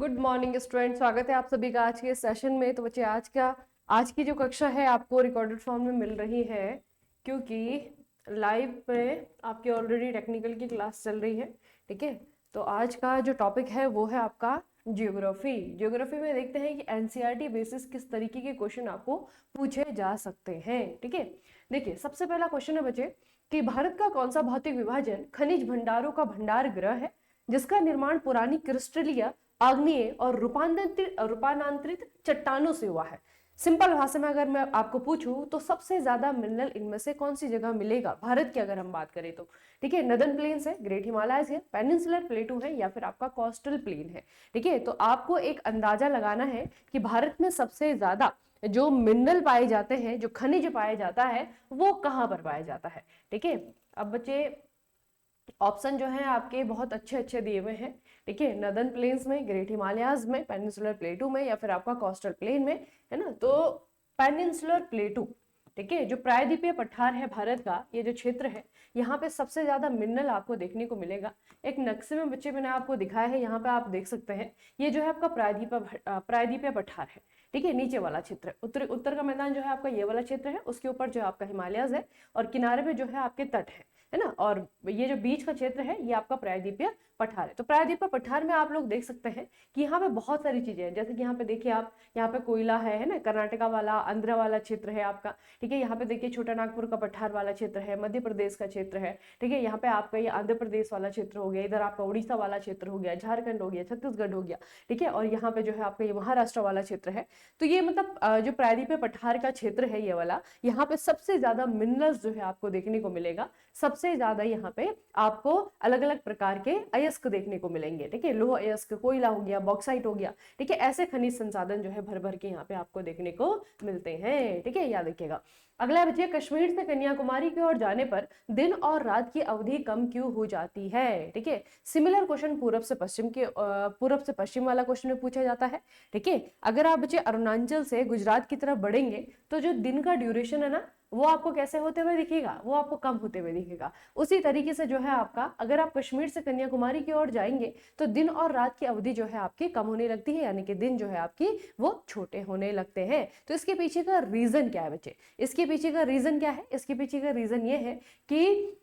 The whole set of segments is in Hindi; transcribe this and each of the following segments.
गुड मॉर्निंग स्टूडेंट, स्वागत है आप सभी का आज के सेशन में। तो बच्चे आज की जो कक्षा है आपको रिकॉर्डेड फॉर्म में मिल रही है, क्योंकि लाइव में आपकी ऑलरेडी टेक्निकल की क्लास चल रही है। ठीक है, तो आज का जो टॉपिक है वो है आपका जियोग्राफी। जियोग्राफी में देखते हैं कि एनसीईआरटी बेसिस किस तरीके के क्वेश्चन आपको पूछे जा सकते हैं। ठीक है, देखिए सबसे पहला क्वेश्चन है बच्चे कि भारत का कौन सा भौतिक विभाजन खनिज भंडारों का भंडार गृह है जिसका निर्माण पुरानी क्रिस्टलीय, आग्नेय और रूपांतरित चट्टानों से हुआ है। सिंपल भाषा में अगर मैं आपको पूछूं तो सबसे ज्यादा मिनरल इनमें से कौन सी जगह मिलेगा भारत की अगर हम बात करें तो? ठीक है, नदर्न प्लेन्स है, ग्रेट हिमालयस है, पेनिनसुलर प्लेटू है या फिर आपका कोस्टल प्लेन है। ठीक है, तो आपको एक अंदाजा लगाना है कि भारत में सबसे ज्यादा जो मिनरल पाए जाते हैं, जो खनिज पाया जाता है, वो कहाँ पर पाया जाता है। ठीक है, अब बच्चे ऑप्शन जो है आपके बहुत अच्छे अच्छे दिए हुए हैं। ठीक है, नदर्न प्लेन्स में, ग्रेट हिमालयाज में, पेनिनसुलर प्लेटू में या फिर आपका कोस्टल प्लेन में, है ना। तो पेनिनसुलर प्लेटू, ठीक है, जो प्रायद्वीपीय पठार है भारत का, ये जो क्षेत्र है, यहाँ पे सबसे ज्यादा मिनरल आपको देखने को मिलेगा। एक नक्शे में बच्चे मैंने आपको दिखाया है, यहाँ पे आप देख सकते हैं, ये जो है आपका प्रायद्वीपीय पठार है। ठीक है, नीचे वाला क्षेत्र उत्तर का मैदान जो है आपका ये वाला क्षेत्र है, उसके ऊपर जो आपका हिमालयस है और किनारे पे जो है आपके तट है ना। और ये जो बीच का क्षेत्र है ये आपका प्रायद्वीपीय पठार है। तो प्रायद्वीपीय पठार में आप लोग देख सकते हैं कि यहाँ पे बहुत सारी चीजें हैं, जैसे कि यहाँ पे देखिए आप, यहाँ पे कोयला है ना, कर्नाटका वाला, आंध्र वाला क्षेत्र है आपका। ठीक है, यहाँ पे देखिए छोटा नागपुर का पठार वाला क्षेत्र है, मध्य प्रदेश का क्षेत्र है। ठीक है, यहाँ पे आपका ये आंध्र प्रदेश वाला क्षेत्र हो गया, इधर आपका उड़ीसा वाला क्षेत्र हो गया, झारखंड हो गया, छत्तीसगढ़ हो गया। ठीक है, और यहाँ पे जो है आपका ये महाराष्ट्र वाला क्षेत्र है। तो ये मतलब जो प्रायद्वीपीय पठार का क्षेत्र है ये वाला, यहाँ पे सबसे ज्यादा मिनरल्स जो है आपको देखने को मिलेगा। सबसे ज्यादा यहाँ पे आपको अलग अलग प्रकार के अयस्क देखने को मिलेंगे। ठीक है, लोह अयस्क, कोयला हो गया, बॉक्साइट हो गया। ठीक है, ऐसे खनिज संसाधन जो है भर भर के यहाँ पे आपको देखने को मिलते हैं। ठीक है, याद रखिएगा। अगला बच्चे, कश्मीर से कन्याकुमारी की ओर जाने पर दिन और रात की अवधि कम क्यों हो जाती है? ठीक है, सिमिलर क्वेश्चन पूर्व से पश्चिम वाला क्वेश्चन में पूछा जाता है। ठीक है, अगर आप बच्चे अरुणाचल से गुजरात की तरफ बढ़ेंगे तो जो दिन का ड्यूरेशन है ना, वो आपको कैसे होते हुए दिखेगा? वो आपको कम होते हुए दिखेगा। उसी तरीके से जो है आपका, अगर आप कश्मीर से कन्याकुमारी की ओर जाएंगे तो दिन और रात की अवधि जो है आपकी कम होने लगती है, यानी कि दिन जो है आपकी वो छोटे होने लगते हैं। तो इसके पीछे का रीजन क्या है बच्चे? इसके पीछे का रीजन क्या है? इसके पीछे का रीजन ये है कि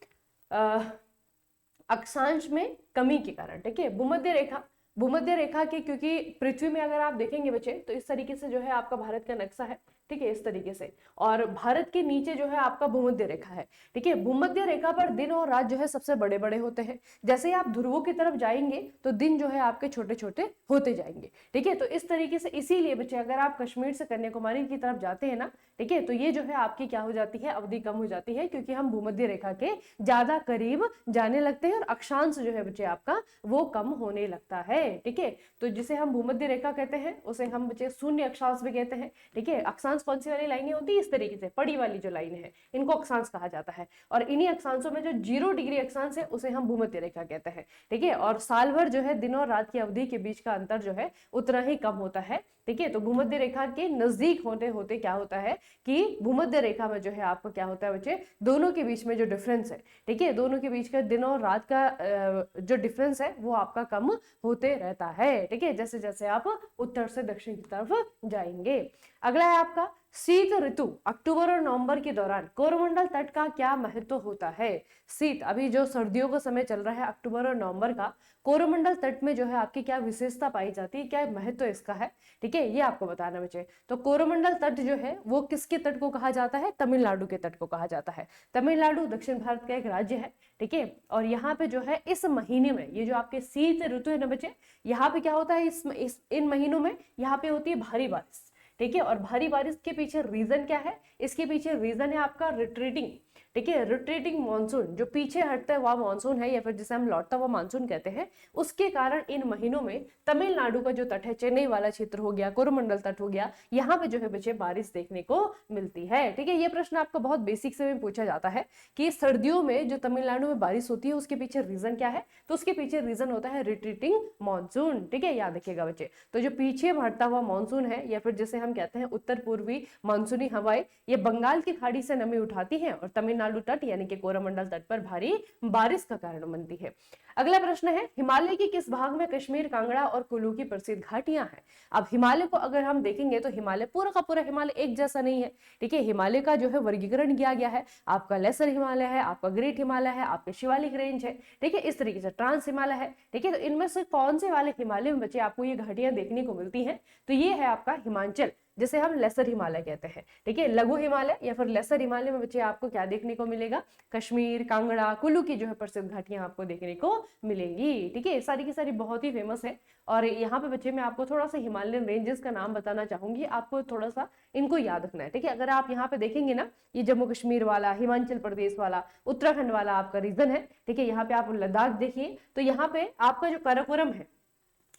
अक्षांश में कमी के कारण। ठीक है, भूमध्य रेखा के, क्योंकि पृथ्वी में अगर आप देखेंगे बच्चे तो इस तरीके से जो है आपका भारत का नक्शा है। ठीक है, इस तरीके से, और भारत के नीचे जो है आपका भूमध्य रेखा है। ठीक है, भूमध्य रेखा पर दिन और रात जो है सबसे बड़े बड़े होते हैं। जैसे ही आप ध्रुवों की तरफ जाएंगे तो दिन जो है आपके छोटे छोटे होते जाएंगे। ठीक है, तो इस तरीके से, इसीलिए बच्चे अगर आप कश्मीर से कन्याकुमारी की तरफ जाते हैं ना, ठीक है, तो ये जो है आपकी क्या हो जाती है, अवधि कम हो जाती है, क्योंकि हम भूमध्य रेखा के ज्यादा करीब जाने लगते हैं और अक्षांश जो है बच्चे आपका वो कम होने लगता है। ठीक है, तो जिसे हम भूमध्य रेखा कहते हैं उसे हम बच्चे शून्य अक्षांश भी कहते हैं। ठीक है, अक्षांश कौन सी वाली लाइनें होती है? इस तरीके से पड़ी वाली जो लाइन है, इनको अक्षांश कहा जाता है। और इन्हीं अक्षांशों में जो 0 डिग्री अक्षांश है उसे हम भूमध्य रेखा कहते हैं। ठीक है, और साल भर जो है दिन और रात की अवधि के बीच का अंतर जो है उतना ही कम होता है। ठीक है, तो भूमध्य रेखा के नजदीक होते होते क्या होता है कि भूमध्य रेखा में जो है आपको क्या होता है बच्चे, दोनों के बीच में जो डिफरेंस है, ठीक है, दोनों के बीच का दिन और रात का जो डिफरेंस है वो आपका कम होते रहता है। ठीक है, जैसे जैसे आप उत्तर से दक्षिण की तरफ जाएंगे। अगला है आपका शीत ऋतु, अक्टूबर और नवंबर के दौरान कोरोमंडल तट का क्या महत्व होता है? शीत, अभी जो सर्दियों का समय चल रहा है अक्टूबर और नवंबर का, कोरोमंडल तट में जो है आपकी क्या विशेषता पाई जाती है, क्या महत्व इसका है? ठीक है, ये आपको बताना बच्चे। तो कोरोमंडल तट जो है वो किसके तट को कहा जाता है? तमिलनाडु के तट को कहा जाता है। तमिलनाडु दक्षिण भारत का एक राज्य है। ठीक है, और यहाँ पे जो है इस महीने में, ये जो आपके शीत ऋतु है ना बच्चे, यहाँ पे क्या होता है, इन महीनों में यहाँ पे होती है भारी बारिश। ठीक है, और भारी बारिश के पीछे रीजन क्या है? इसके पीछे रीजन है आपका रिट्रीटिंग। ठीक है, रिट्रीटिंग मानसून, जो पीछे हटता हुआ मानसून है या फिर जिसे हम लौटता हुआ मानसून कहते हैं, उसके कारण इन महीनों में तमिलनाडु का जो तट है, चेन्नई वाला क्षेत्र हो गया, कोरोमंडल तट हो गया, यहाँ पे जो है बच्चे बारिश देखने को मिलती है। ठीक है, ये प्रश्न आपका बहुत बेसिक से में पूछा जाता है कि सर्दियों में जो तमिलनाडु में बारिश होती है उसके पीछे रीजन क्या है? तो उसके पीछे रीजन होता है रिट्रीटिंग मानसून। ठीक है, याद रखिएगा बच्चे। तो जो पीछे बढ़ता हुआ मानसून है या फिर जिसे हम कहते हैं उत्तर पूर्वी मानसूनी हवाएं, ये बंगाल की खाड़ी से नमी उठाती हैं और तमिलनाडु तमिलनाडु तट यानी कि कोरोमंडल तट पर भारी बारिश का कारण बनती है। अगला प्रश्न है, हिमालय के किस भाग में कश्मीर, कांगड़ा और कुल्लू की प्रसिद्ध घाटियां हैं? अब हिमालय को अगर हम देखेंगे तो हिमालय पूरा का पूरा हिमालय एक जैसा नहीं है। ठीक है, हिमालय का जो है वर्गीकरण किया गया है, आपका लेसर हिमालय है, आपका ग्रेट हिमालय है, आपके शिवालिक रेंज है। ठीक है, इस तरीके से ट्रांस हिमालय है। ठीक है, तो इनमें से कौन से वाले हिमालय में बच्चे आपको ये घाटियां देखने को मिलती हैं? तो ये है आपका हिमाचल, जिसे हम लेसर हिमालय कहते हैं। ठीक है, लघु हिमालय या फिर लेसर हिमालय में बच्चे आपको क्या देखने को मिलेगा? कश्मीर, कांगड़ा, कुल्लू की जो है प्रसिद्ध घाटियां आपको देखने को मिलेंगी। ठीक है, सारी की सारी बहुत ही फेमस है। और यहाँ पे बच्चे मैं आपको थोड़ा सा हिमालयन रेंजेस का नाम बताना चाहूंगी, आपको थोड़ा सा इनको याद रखना है। ठीक है, अगर आप यहाँ पे देखेंगे ना, ये जम्मू कश्मीर वाला, हिमाचल प्रदेश वाला, उत्तराखंड वाला आपका रीजन है। ठीक है, यहाँ पे आप लद्दाख देखिए, तो यहाँ पे आपका जो काराकोरम है,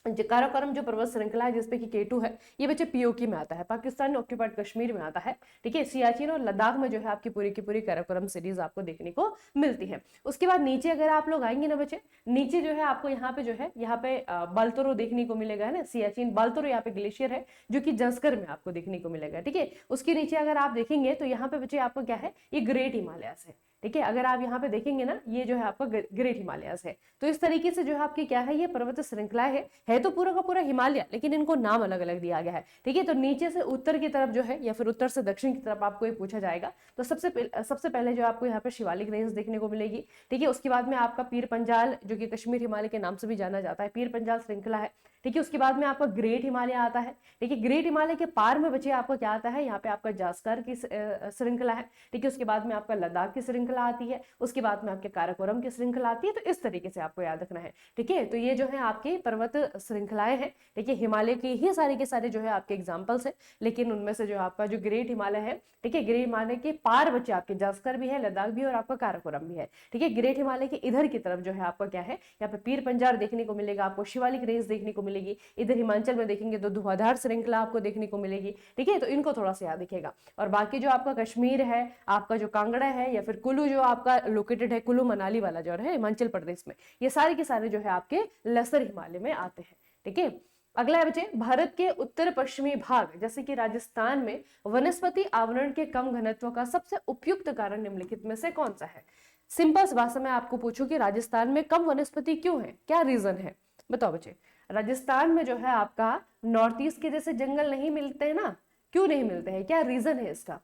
काराकोरम जो पर्वत श्रृंखला है जिसपे कि केटू है, ये बच्चे पीओके में आता है, पाकिस्तान ऑक्यूपाइड कश्मीर में आता है। ठीक है, सियाचिन और लद्दाख में जो है आपकी पूरी की पूरी काराकोरम सीरीज आपको देखने को मिलती है। उसके बाद नीचे अगर आप लोग आएंगे ना बच्चे, नीचे जो है आपको यहाँ पे जो है यहाँ पे बाल्तोरो देखने को मिलेगा, है ना, सियाचिन बाल्तोरो यहाँ पे ग्लेशियर है जो कि जंस्कर में आपको देखने को मिलेगा। ठीक है, उसके नीचे अगर आप देखेंगे तो यहाँ पे बच्चे आपको क्या है, ये ग्रेट हिमालयस है। ठीक है, अगर आप यहाँ पे देखेंगे ना, ये जो है आपका ग्रेट हिमालयस है। तो इस तरीके से जो है आपकी क्या है, ये पर्वत श्रृंखला है तो पूरा का पूरा हिमालय, लेकिन इनको नाम अलग अलग दिया गया है। ठीक है, तो नीचे से उत्तर की तरफ जो है या फिर उत्तर से दक्षिण की तरफ आपको ये पूछा जाएगा, तो सबसे पहले जो आपको यहाँ पे शिवालिक रेंज देखने को मिलेगी। ठीक है, उसके बाद में आपका पीर पंजाल, जो कि कश्मीर हिमालय के नाम से भी जाना जाता है, पीर पंजाल श्रृंखला है। ठीक है, उसके बाद में आपका ग्रेट हिमालय आता है। ठीक है, ग्रेट हिमालय के पार में बच्चे आपको क्या आता है, यहाँ पे आपका जास्कर की श्रृंखला है। ठीक है, उसके बाद में आपका लद्दाख की श्रृंखला आती है, उसके बाद में आपके काराकोरम की श्रृंखला आती है। तो इस तरीके से आपको याद रखना है। ठीक है, तो ये जो है आपकी पर्वत श्रृंखलाएं हैं। ठीक है, हिमालय की ही सारे के सारे जो है आपके एग्जाम्पल्स है, लेकिन उनमें से जो आपका जो ग्रेट हिमालय है, ठीक है, ग्रेट हिमालय के पार बच्चे आपके जास्कर भी है, लद्दाख भी और आपका काराकोरम भी है। ठीक है, ग्रेट हिमालय के इधर की तरफ जो है आपका क्या है, यहाँ पे पीर पंजाल देखने को मिलेगा, आपको शिवालिक रेंज देखने को मिलेगी। इधर हिमाचल में देखेंगे तो धुआंधार श्रृंखला आपको देखने को मिलेगी। ठीक है, तो इनको थोड़ा सा याद रखिएगा। और बाकी जो आपका कश्मीर है, आपका जो कांगड़ा है या फिर कुल्लू जो आपका लोकेटेड है, कुल्लू मनाली वाला जो है हिमाचल प्रदेश में, ये सारे के सारे जो है आपके लेसर हिमालय में आते हैं। ठीक है, अगला है बच्चे, भारत के उत्तर पश्चिमी भाग जैसे कि राजस्थान में वनस्पति आवरण के कम घनत्व का सबसे उपयुक्त कारण निम्नलिखित में से कौन सा है? सिंपल सी भाषा में आपको पूछूं कि राजस्थान में कम वनस्पति क्यों है, क्या रीजन है, बताओ बच्चे। राजस्थान में जो है आपका नॉर्थ ईस्ट के जैसे जंगल नहीं मिलते हैं ना, क्यों नहीं मिलते हैं, क्या रीजन है इसका,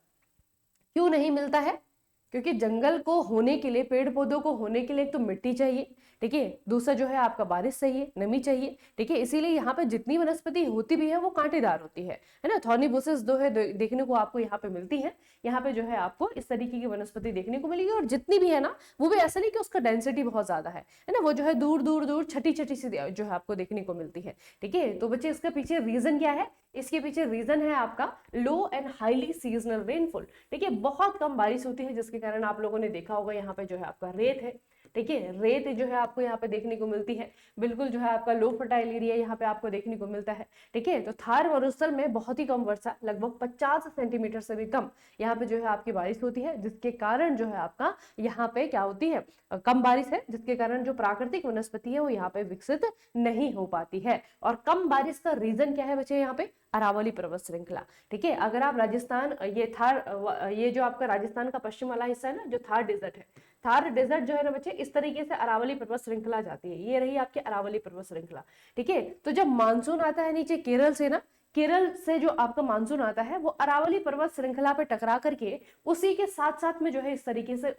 क्यों नहीं मिलता है? क्योंकि जंगल को होने के लिए, पेड़ पौधों को होने के लिए एक तो मिट्टी चाहिए। ठीक है, दूसरा जो है आपका बारिश चाहिए, नमी चाहिए। ठीक है, इसीलिए यहाँ पे जितनी वनस्पति होती भी है वो कांटेदार होती है ना। थॉर्नी बुशेस जो है देखने को आपको यहाँ पे मिलती है। यहाँ पे जो है आपको इस तरीके की वनस्पति देखने को मिलेगी, और जितनी भी है ना वो भी ऐसा नहीं कि उसका डेंसिटी बहुत ज्यादा है ना, वो जो है दूर दूर दूर छठी छठी सी जो है आपको देखने को मिलती है। ठीक है, तो बच्चे इसका पीछे रीजन क्या है? इसके पीछे रीजन है आपका लो एंड हाईली सीजनल रेनफॉल। ठीक है, बहुत कम बारिश होती है, जिसके कारण आप लोगों ने देखा होगा यहाँ पे जो है आपका रेत है। ठीक है, रेत जो है आपको यहाँ पे देखने को मिलती है, बिल्कुल जो है आपका लो फर्टाइल एरिया यहाँ पे आपको देखने को मिलता है। ठीक है, तो थार मरुस्थल में बहुत ही कम वर्षा, लगभग 50 सेंटीमीटर से भी कम यहाँ पे जो है आपकी बारिश होती है, जिसके कारण जो है आपका यहाँ पे क्या होती है, कम बारिश है, जिसके कारण जो प्राकृतिक वनस्पति है वो यहाँ पे विकसित नहीं हो पाती है। और कम बारिश का रीजन क्या है बच्चे? यहाँ पे अरावली पर्वत श्रृंखला। ठीक है, अगर आप राजस्थान, ये जो आपका राजस्थान का पश्चिम वाला हिस्सा है ना, जो थार डेजर्ट है, थार डेजर्ट जो है ना बच्चे, इस तरीके से अरावली पर्वत श्रृंखला जाती है। ये रही आपकी अरावली पर्वत श्रृंखला। ठीक है, तो जब मानसून आता है नीचे केरल से ना, केरल से जो आपका मानसून आता है वो अरावली पर्वत श्रृंखला पे टकरा करके उसी के साथ साथ में जो है इस तरीके से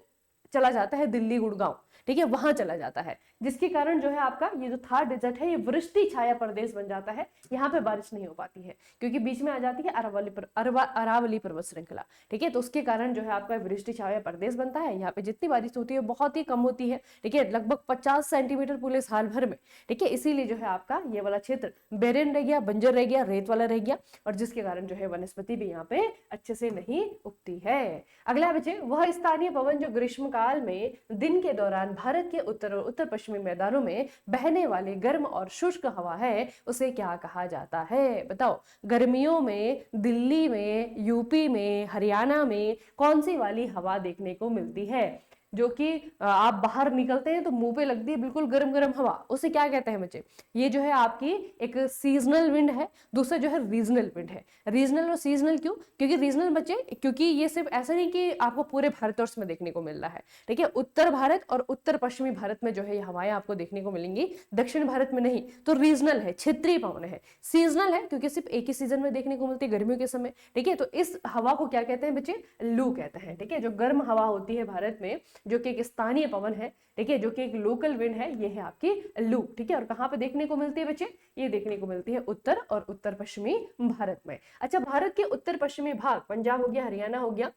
चला जाता है दिल्ली गुड़गांव। ठीक है, वहां चला जाता है, जिसके कारण जो है आपका ये जो थार डेजर्ट है ये वृष्टि छाया प्रदेश बन जाता है। यहाँ पे बारिश नहीं हो पाती है क्योंकि बीच में आ जाती है अरावली पर्वत श्रृंखला। ठीक है, तो उसके कारण जो है आपका वृष्टि छाया प्रदेश बनता है। यहाँ पे जितनी बारिश होती है बहुत ही कम होती है। ठीक है, लगभग 50 सेंटीमीटर पूरे साल भर में। ठीक है, इसीलिए जो है आपका ये वाला क्षेत्र बेरेन रह गया, बंजर रह गया, रेत वाला रह गया, और जिसके कारण जो है वनस्पति भी यहाँ पे अच्छे से नहीं उगती है। अगला बच्चे, वह स्थानीय पवन जो ग्रीष्म काल में दिन के दौरान भारत के उत्तर और उत्तर पश्चिमी मैदानों में बहने वाली गर्म और शुष्क हवा है, उसे क्या कहा जाता है? बताओ, गर्मियों में दिल्ली में, यूपी में, हरियाणा में कौन सी वाली हवा देखने को मिलती है? जो कि आप बाहर निकलते हैं तो मुंह पे लगती है बिल्कुल गर्म गर्म हवा, उसे क्या कहते हैं बच्चे? ये जो है आपकी एक सीजनल विंड है, दूसरा जो है रीजनल विंड है। रीजनल और सीजनल क्यों? क्योंकि रीजनल बच्चे, क्योंकि ये सिर्फ ऐसा नहीं कि आपको पूरे भारतवर्ष में देखने को मिल रहा है, ठीक है, उत्तर भारत और उत्तर पश्चिमी भारत में जो है ये हवाएं आपको देखने को मिलेंगी, दक्षिण भारत में नहीं। तो रीजनल है, क्षेत्रीय पवन है। सीजनल है क्योंकि सिर्फ एक ही सीजन में देखने को मिलती है, गर्मियों के समय, ठीक है। तो इस हवा को क्या कहते हैं बच्चे? लू कहते हैं, ठीक है। जो गर्म हवा होती है भारत में, जो कि एक स्थानीय पवन है, ठीक है, जो कि एक लोकल विंड है, ये है आपकी लू, ठीक है। और कहाँ पे देखने को मिलती है बच्चे? ये देखने को मिलती है उत्तर और उत्तर पश्चिमी भारत में। अच्छा, भारत के उत्तर पश्चिमी भाग, पंजाब हो गया, हरियाणा हो गया,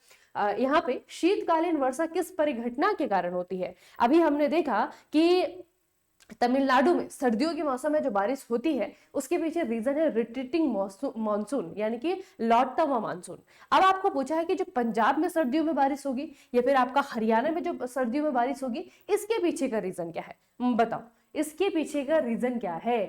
यहाँ पे शीतकालीन वर्षा किस परिघटना के कारण होती है? अभी हमने देखा कि तमिलनाडु में सर्दियों के मौसम में जो बारिश होती है उसके पीछे रीजन है रिट्रीटिंग मॉनसून, यानी कि लौटता हुआ मानसून। अब आपको पूछा है कि जो पंजाब में सर्दियों में बारिश होगी या फिर आपका हरियाणा में जो सर्दियों में बारिश होगी, इसके पीछे का रीजन क्या है? बताओ, इसके पीछे का रीजन क्या है?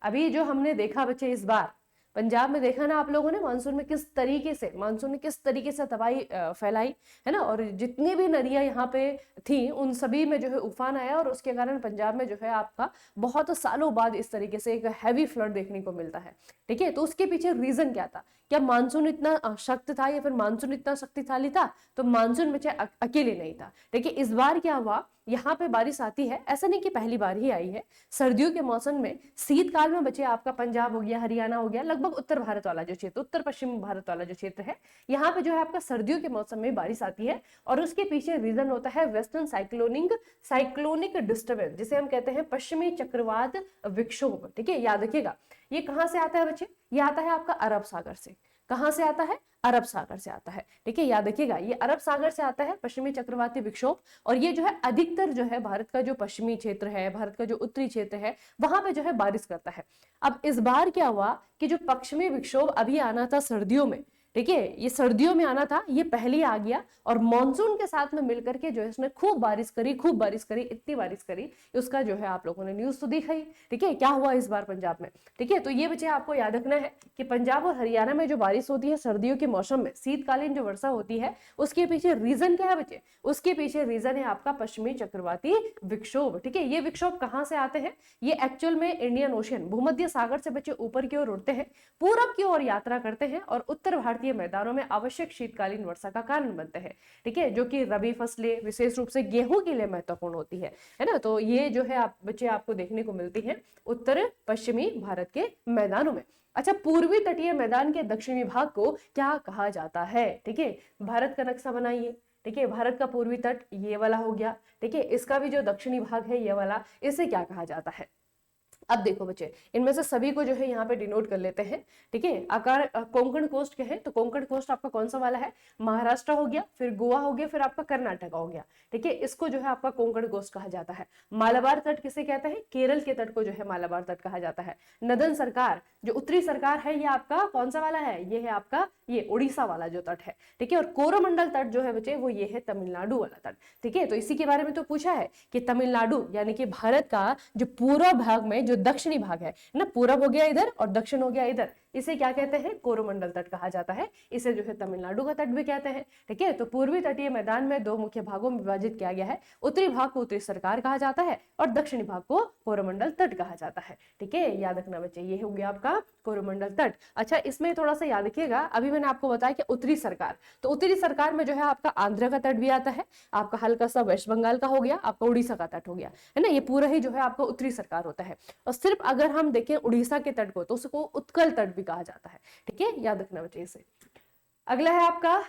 अभी जो हमने देखा बच्चे, इस बार पंजाब में देखा ना आप लोगों ने, मानसून ने किस तरीके से तबाही फैलाई है ना, और जितनी भी नदियां यहाँ पे थी उन सभी में जो है उफान आया, और उसके कारण पंजाब में जो है आपका बहुत सालों बाद इस तरीके से एक हैवी फ्लड देखने को मिलता है, ठीक है। तो उसके पीछे रीजन क्या था? क्या मानसून इतना सख्त था या फिर मानसून इतना शक्तिशाली था? तो मानसून में चाहे अकेले नहीं था, ठीक है। इस बार क्या हुआ, यहाँ पे बारिश आती है, ऐसा नहीं कि पहली बार ही आई है, सर्दियों के मौसम में, शीतकाल में बचे आपका पंजाब हो गया, हरियाणा हो गया, लगभग उत्तर भारत वाला जो क्षेत्र, उत्तर पश्चिम भारत वाला जो क्षेत्र है, यहाँ पे जो है आपका सर्दियों के मौसम में बारिश आती है। और उसके पीछे रीजन होता है वेस्टर्न साइक्लोनिक डिस्टर्बेंस, जिसे हम कहते हैं पश्चिमी चक्रवात विक्षोभ, ठीक है। याद रखिएगा, ये कहाँ से आता है बच्चे? ये आता है आपका अरब सागर से। कहां से आता है? अरब सागर से आता है, ठीक है। याद रखिएगा, ये अरब सागर से आता है पश्चिमी चक्रवाती विक्षोभ, और ये जो है अधिकतर जो है भारत का जो पश्चिमी क्षेत्र है, भारत का जो उत्तरी क्षेत्र है, वहां पे जो है बारिश करता है। अब इस बार क्या हुआ कि जो पश्चिमी विक्षोभ अभी आना था सर्दियों में, ठीक है, ये सर्दियों में आना था, ये पहले आ गया, और मॉनसून के साथ में मिलकर के जो है इसने खूब बारिश करी, इतनी बारिश करी, उसका जो है आप लोगों ने न्यूज तो देखा ही, ठीक है, क्या हुआ इस बार पंजाब में, ठीक है। तो ये बच्चे आपको याद रखना है कि पंजाब और हरियाणा में जो बारिश होती है सर्दियों के मौसम में, शीतकालीन जो वर्षा होती है, उसके पीछे रीजन क्या है बच्चे? उसके पीछे रीजन है आपका पश्चिमी चक्रवाती विक्षोभ, ठीक है। ये विक्षोभ कहाँ से आते हैं? ये एक्चुअल में इंडियन ओशन, भूमध्य सागर से बच्चे ऊपर की ओर उड़ते हैं, पूरब की ओर यात्रा करते हैं, और उत्तर भारतीय मैदानों में आवश्यक शीतकालीन वर्षा का कारण बनते हैं, ठीक है, जो कि रबी फसलें, विशेष रूप से गेहूं के लिए महत्वपूर्ण होती है ना। तो ये जो है आप बच्चे आपको देखने को मिलती है उत्तर पश्चिमी भारत के मैदानों में। अच्छा, पूर्वी तटीय मैदान के दक्षिणी भाग को क्या कहा जाता है? ठीक है, भारत का नक्शा बनाइए, ठीक है, भारत का पूर्वी तट ये वाला हो गया, ठीक है, इसका भी जो दक्षिणी भाग है ये वाला, इसे क्या कहा जाता है? अब देखो बच्चे, इनमें से सभी को जो है यहाँ पे डिनोट कर लेते हैं, ठीक है। अगर कोंकण कोस्ट कहें तो कोंकण कोस्ट आपका कौन सा वाला है? महाराष्ट्र हो गया, फिर गोवा हो गया, फिर आपका कर्नाटक हो गया, ठीक है, इसको जो है आपका कोंकण कोस्ट कहा जाता है। मालाबार तट किसे कहते हैं? केरल के तट को जो है मालाबार तट कहा जाता है। नदन सरकार, जो उत्तरी सरकार है, ये आपका कौन सा वाला है? ये है आपका ये उड़ीसा वाला जो तट है, ठीक है। और कोरोमंडल तट जो है बच्चे, वो ये है तमिलनाडु वाला तट, ठीक है। तो इसी के बारे में तो पूछा है कि तमिलनाडु यानी कि भारत का जो पूर्व भाग में जो दक्षिणी भाग है ना, पूरब हो गया इधर और दक्षिण हो गया इधर, इसे क्या कहते हैं? कोरोमंडल तट कहा जाता है। इसे जो है तमिलनाडु का तट भी कहते हैं, ठीक है। तो पूर्वी तटीय मैदान में दो मुख्य भागों में विभाजित किया गया है। उत्तरी भाग को उत्तरी सरकार कहा जाता है और दक्षिणी भाग को कोरोमंडल तट कहा जाता है, ठीक है। याद रखना बच्चे, ये हो गया आपका कोरोमंडल तट। अच्छा, इसमें थोड़ा सा याद रखिएगा, अभी मैंने आपको बताया कि उत्तरी सरकार, तो उत्तरी सरकार में जो है आपका आंध्र का तट भी आता है, आपका हल्का सा वेस्ट बंगाल का हो गया, आपका उड़ीसा का तट हो गया, है ना। ये पूरा ही जो है आपका उत्तरी सरकार होता है। और सिर्फ अगर हम देखें उड़ीसा के तट को तो उसको उत्कल तट भी कहा जाता है, ठीक है। याद रखना बच्चे इसे। अगला है आपका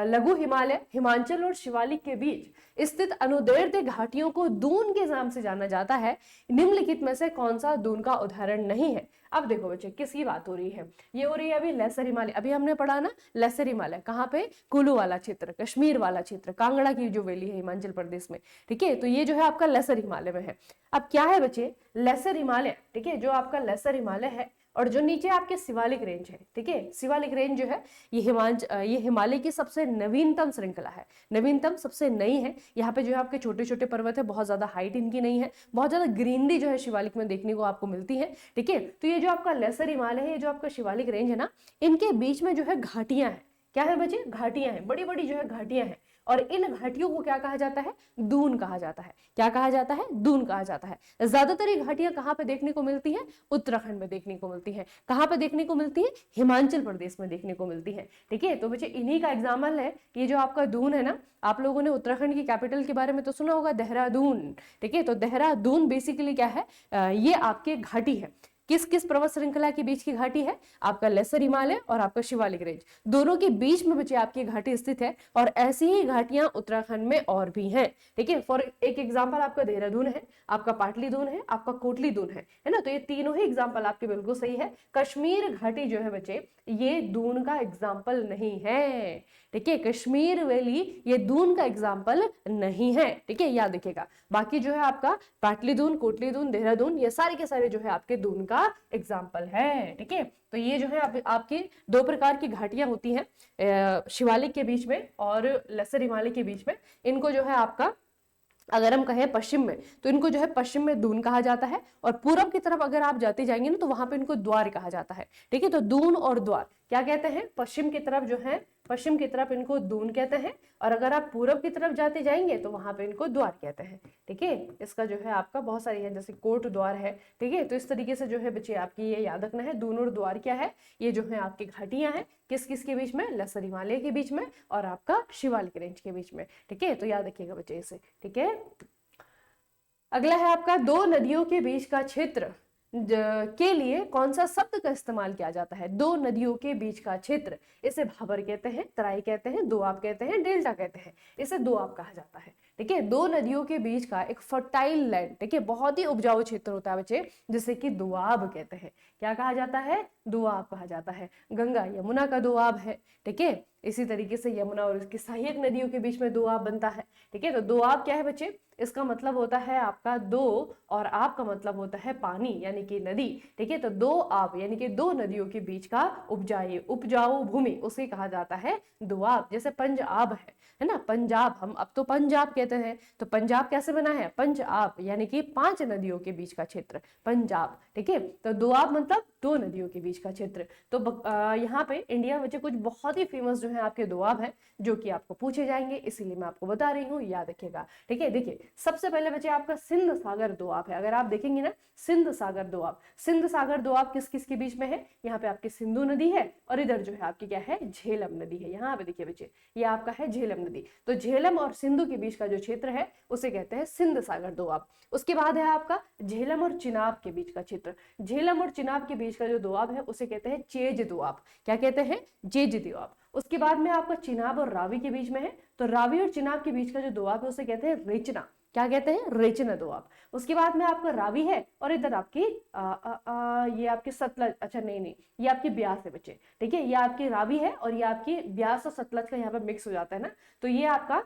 लघु हिमालय, हिमाचल और शिवालिक के बीच स्थित अनुदैर्ध्य घाटियों को दून के नाम से जाना जाता है। निम्नलिखित में से कौन सा दून का उदाहरण नहीं है? अब देखो बच्चे, किसकी बात हो रही है? ये हो रही है अभी लेसर हिमालय, अभी हमने पढ़ा ना लेसर हिमालय, कहाँ पे? कुल्लू वाला क्षेत्र, कश्मीर वाला क्षेत्र, कांगड़ा की जो वैली है हिमाचल प्रदेश में, ठीक है। तो ये जो है आपका लेसर हिमालय में है। अब क्या है बच्चे? लेसर हिमालय, ठीक है, जो आपका लेसर हिमालय है, और जो नीचे आपके शिवालिक रेंज है, ठीक है, शिवालिक रेंज जो है ये हिमालय की सबसे नवीनतम श्रृंखला है, नवीनतम सबसे नई है। यहाँ पे जो है आपके छोटे छोटे पर्वत है, बहुत ज्यादा हाइट इनकी नहीं है, बहुत ज्यादा ग्रीनरी जो है शिवालिक में देखने को आपको मिलती है, ठीक है। तो ये जो आपका लेसर हिमालय है, ये जो आपका शिवालिक रेंज है ना, इनके बीच में जो है घाटियां हैं। क्या है बच्चे? घाटियां हैं, बड़ी बड़ी जो है घाटियां हैं। और इन घाटियों को क्या कहा जाता है? दून कहा जाता है। क्या कहा जाता है? दून कहा जाता है। ज्यादातर ये घाटियां कहाँ पे देखने को मिलती हैं? उत्तराखंड में देखने को मिलती है। कहाँ पे देखने को मिलती है? हिमाचल प्रदेश में देखने को मिलती है। ठीक है, तो बच्चे इन्हीं का एग्जाम्पल है ये जो आपका दून है ना। आप लोगों ने उत्तराखंड की कैपिटल के बारे में तो सुना होगा, देहरादून। ठीक है, तो देहरादून बेसिकली क्या है? ये आपके घाटी है। किस किस पर्वत श्रृंखला के बीच की घाटी है? आपका लेसर हिमालय और आपका शिवालिक रेंज, दोनों के बीच में बच्चे आपकी घाटी स्थित है। और ऐसी ही घाटियां उत्तराखंड में और भी हैं। ठीक है, फॉर एक एग्जांपल आपका देहरादून है, आपका पाटली दून है, आपका कोटली दून है ना। तो ये तीनों ही एग्जांपल आपके बिल्कुल सही है। कश्मीर घाटी जो है बच्चे, ये दून का एग्जाम्पल नहीं है। ठीक है, कश्मीर वैली ये दून का एग्जाम्पल नहीं है। ठीक है, याद रखिएगा। बाकी जो है आपका पाटली दून, कोटली दून, देहरादून, ये सारे के सारे जो है आपके दून का एग्जाम्पल है। ठीक है, तो ये जो है आपकी दो प्रकार की घाटियां होती हैं, शिवालिक के बीच में और लेसर हिमालय के बीच में। इनको जो है आपका, अगर हम कहें पश्चिम में, तो इनको जो है पश्चिम में दून कहा जाता है। और पूरब की तरफ अगर आप जाते जाएंगे ना, तो वहां पे इनको द्वार कहा जाता है। ठीक है, तो दून और द्वार क्या कहते हैं? पश्चिम की तरफ जो है, पश्चिम की तरफ इनको दून कहते हैं। और अगर आप पूरब की तरफ जाते जाएंगे तो वहां पे इनको द्वार कहते हैं। ठीक है, इसका जो है आपका बहुत सारी है, जैसे कोट द्वार है। ठीक है, तो इस तरीके से जो है बच्चे आपकी ये याद रखना है। दून और द्वार क्या है? ये जो है आपकी घाटियां हैं। किस किस के बीच में? लेसर हिमालय के बीच में और आपका शिवालिक रेंज के बीच में। ठीक है, तो याद रखिएगा बच्चे इसे। ठीक है, अगला है आपका, दो नदियों के बीच का क्षेत्र के लिए कौन सा शब्द का इस्तेमाल किया जाता है? दो नदियों के बीच का क्षेत्र, इसे भाबर कहते हैं, तराई कहते हैं, दोआब कहते हैं, डेल्टा कहते हैं। इसे दोआब कहा जाता है। ठीक है, दो नदियों के बीच का एक फर्टाइल लैंड, ठीक है, बहुत ही उपजाऊ क्षेत्र होता है बच्चे, जिसे कि दोआब कहते हैं। क्या कहा जाता है? दोआब कहा जाता है। गंगा यमुना का दोआब है। ठीक है, इसी तरीके से यमुना और इसकी सहायक नदियों के बीच में दोआब बनता है। ठीक है, तो दोआब क्या है बच्चे? इसका मतलब होता है आपका दो, और आप का मतलब होता है पानी यानी कि नदी। ठीक है, तो दो आब यानी कि दो नदियों के बीच का उपजाऊ भूमि, उसे कहा जाता है दोआब। जैसे पंजाब है ना, पंजाब, हम अब तो पंजाब कहते हैं। तो पंजाब कैसे बना है? पंजाब यानी कि पांच नदियों के बीच का क्षेत्र, पंजाब। ठीक है, तो दोआब मतलब दो नदियों के बीच का क्षेत्र। तो यहाँ पे इंडिया में कुछ बहुत ही फेमस जो है आपके दोआब है, जो कि आपको पूछे जाएंगे, इसीलिए मैं आपको बता रही हूँ, याद रखिएगा। ठीक है, देखिए सबसे पहले बच्चे आपका सिंध सागर दोआब है। अगर आप देखेंगे ना, सिंध सागर दोआब, सिंध सागर दोआब किस किस के बीच में है? यहाँ पे आपकी सिंधु नदी है, और इधर जो है आपकी क्या है? झेलम नदी है। यहाँ पे देखिए बच्चे, ये आपका है झेलम नदी। तो झेलम और सिंधु के बीच का जो क्षेत्र है, उसे कहते हैं सिंध सागर दोआब। उसके बाद है आपका झेलम और चिनाब के बीच का क्षेत्र। झेलम और चिनाब के बीच का जो दोआब है, उसे कहते हैं चेज दोआब। क्या कहते हैं? चेज दोआब। उसके बाद में आपका चिनाब और रावी के बीच में है, तो रावी और चिनाब के बीच का जो दोआब है, उसे कहते हैं रेचना। क्या कहते हैं? रेचना दोआब। उसके बाद में आपका रावी है, और इधर आपकी ये आपकी सतलज, अच्छा नहीं, ये आपकी ब्यास है बच्चे। ठीक है, ये आपकी रावी है, और ये आपकी ब्यास और सतलज का यहाँ पे मिक्स हो जाता है ना, तो ये आपका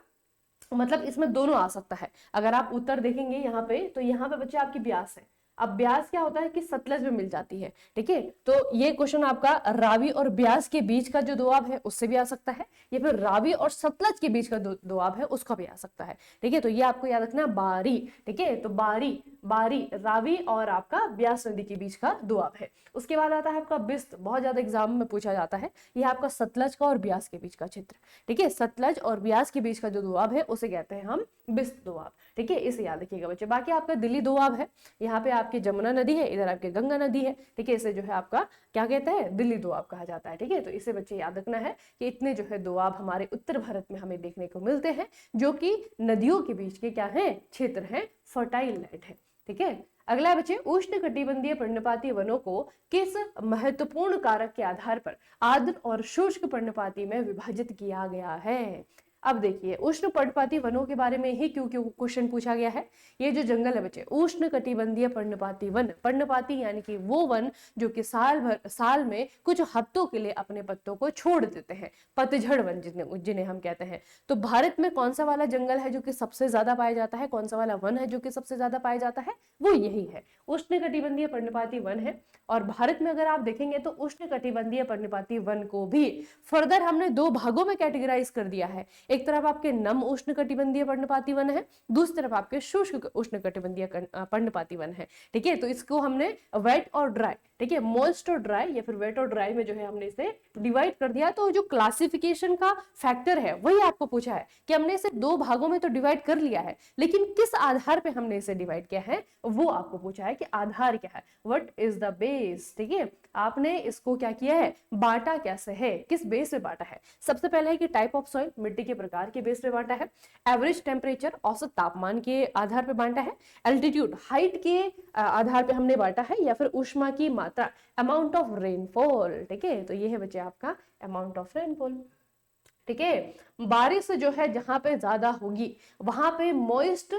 मतलब इसमें दोनों आ सकता है। अगर आप उत्तर देखेंगे यहाँ पे, तो यहाँ पे बच्चे आपकी ब्यास है। अब ब्यास क्या होता है कि सतलज में मिल जाती है। ठीक है, तो ये क्वेश्चन आपका रावी और ब्यास के बीच का जो दोआब है, उससे भी आ सकता है, या फिर रावी और सतलज के बीच का दोआब है, उसका भी आ सकता है। ठीक है, तो ये आपको याद रखना, बारी। ठीक है, तो बारी रावी और आपका ब्यास नदी के बीच का दोआब है। उसके बाद आता है आपका बिस्त, बहुत ज्यादा एग्जाम में पूछा जाता है। ये आपका सतलज का और ब्यास के बीच का क्षेत्र। ठीक है, सतलज और ब्यास के बीच का जो दोआब है, उसे कहते हैं हम बिस्त दोआब। ठीक है, इसे याद रखिएगा बच्चे। बाकी आपका दिल्ली दोआब है, यहाँ पे आपकी जमुना नदी है, इधर आपकी गंगा नदी है। ठीक है, इसे जो है आपका क्या कहते हैं? दिल्ली दोआब कहा जाता है। ठीक है, तो इसे बच्चे याद रखना है कि इतने जो है दोआब हमारे उत्तर भारत में हमें देखने को मिलते हैं, जो कि नदियों के बीच के क्या है? क्षेत्र है, फर्टाइल लैंड है। ठीक है, अगला बच्चे, उष्णकटिबंधीय पर्णपाती वनों को किस महत्वपूर्ण कारक के आधार पर आर्द्र और शुष्क पर्णपाती में विभाजित किया गया है? अब देखिए, उष्ण पर्णपाती वनों के बारे में ही क्यों क्वेश्चन पूछा गया है। ये जो जंगल है बच्चे, उष्ण कटिबंधीय पर्णपाती वन, पर्णपाती यानी कि वो वन जो कि साल में कुछ हफ्तों के लिए अपने पत्तों को छोड़ देते हैं, पतझड़ वन जिन्हें हम कहते हैं। तो भारत में कौन सा वाला जंगल है जो कि सबसे ज्यादा पाया जाता है? कौन सा वाला वन है जो कि सबसे ज्यादा पाया जाता है? वो यही है, उष्ण कटिबंधीय पर्णपाती वन है। और भारत में अगर आप देखेंगे तो उष्ण कटिबंधीय पर्णपाती वन को भी फर्दर हमने दो भागों में कैटेगराइज कर दिया है। एक तरफ आपके नम उष्णकटिबंधीय पर्णपाती वन है, दूसरी तरफ आपके शुष्क उष्णकटिबंधीय पर्णपाती वन है। ठीक है, तो इसको हमने वेट और ड्राई, ठीक है, मॉइस्ट और ड्राई या फिर वेट और ड्राई में जो है हमने इसे डिवाइड कर दिया। तो जो क्लासिफिकेशन का फैक्टर है वही आपको पूछा है कि हमने इसे दो भागों में तो डिवाइड कर लिया है, लेकिन किस आधार पे हमने इसे डिवाइड किया है वो आपको पूछा है कि आधार क्या है, व्हाट इज द बेस। ठीक है, आपने इसको क्या किया है, बांटा कैसे है, किस बेस पे बांटा है। सबसे पहले है कि टाइप ऑफ सॉइल, मिट्टी के प्रकार के बेस पे बांटा है। एवरेज टेम्परेचर, औसत तापमान के आधार पे बांटा है। एल्टीट्यूड, हाइट के आधार पे हमने बांटा है, या फिर ऊष्मा की मात्रा, अमाउंट ऑफ रेनफॉल। ठीक है, तो ये है बच्चे आपका अमाउंट ऑफ रेनफॉल। ठीक है, बारिश जो है जहां पे ज्यादा होगी वहां पे मॉइस्ट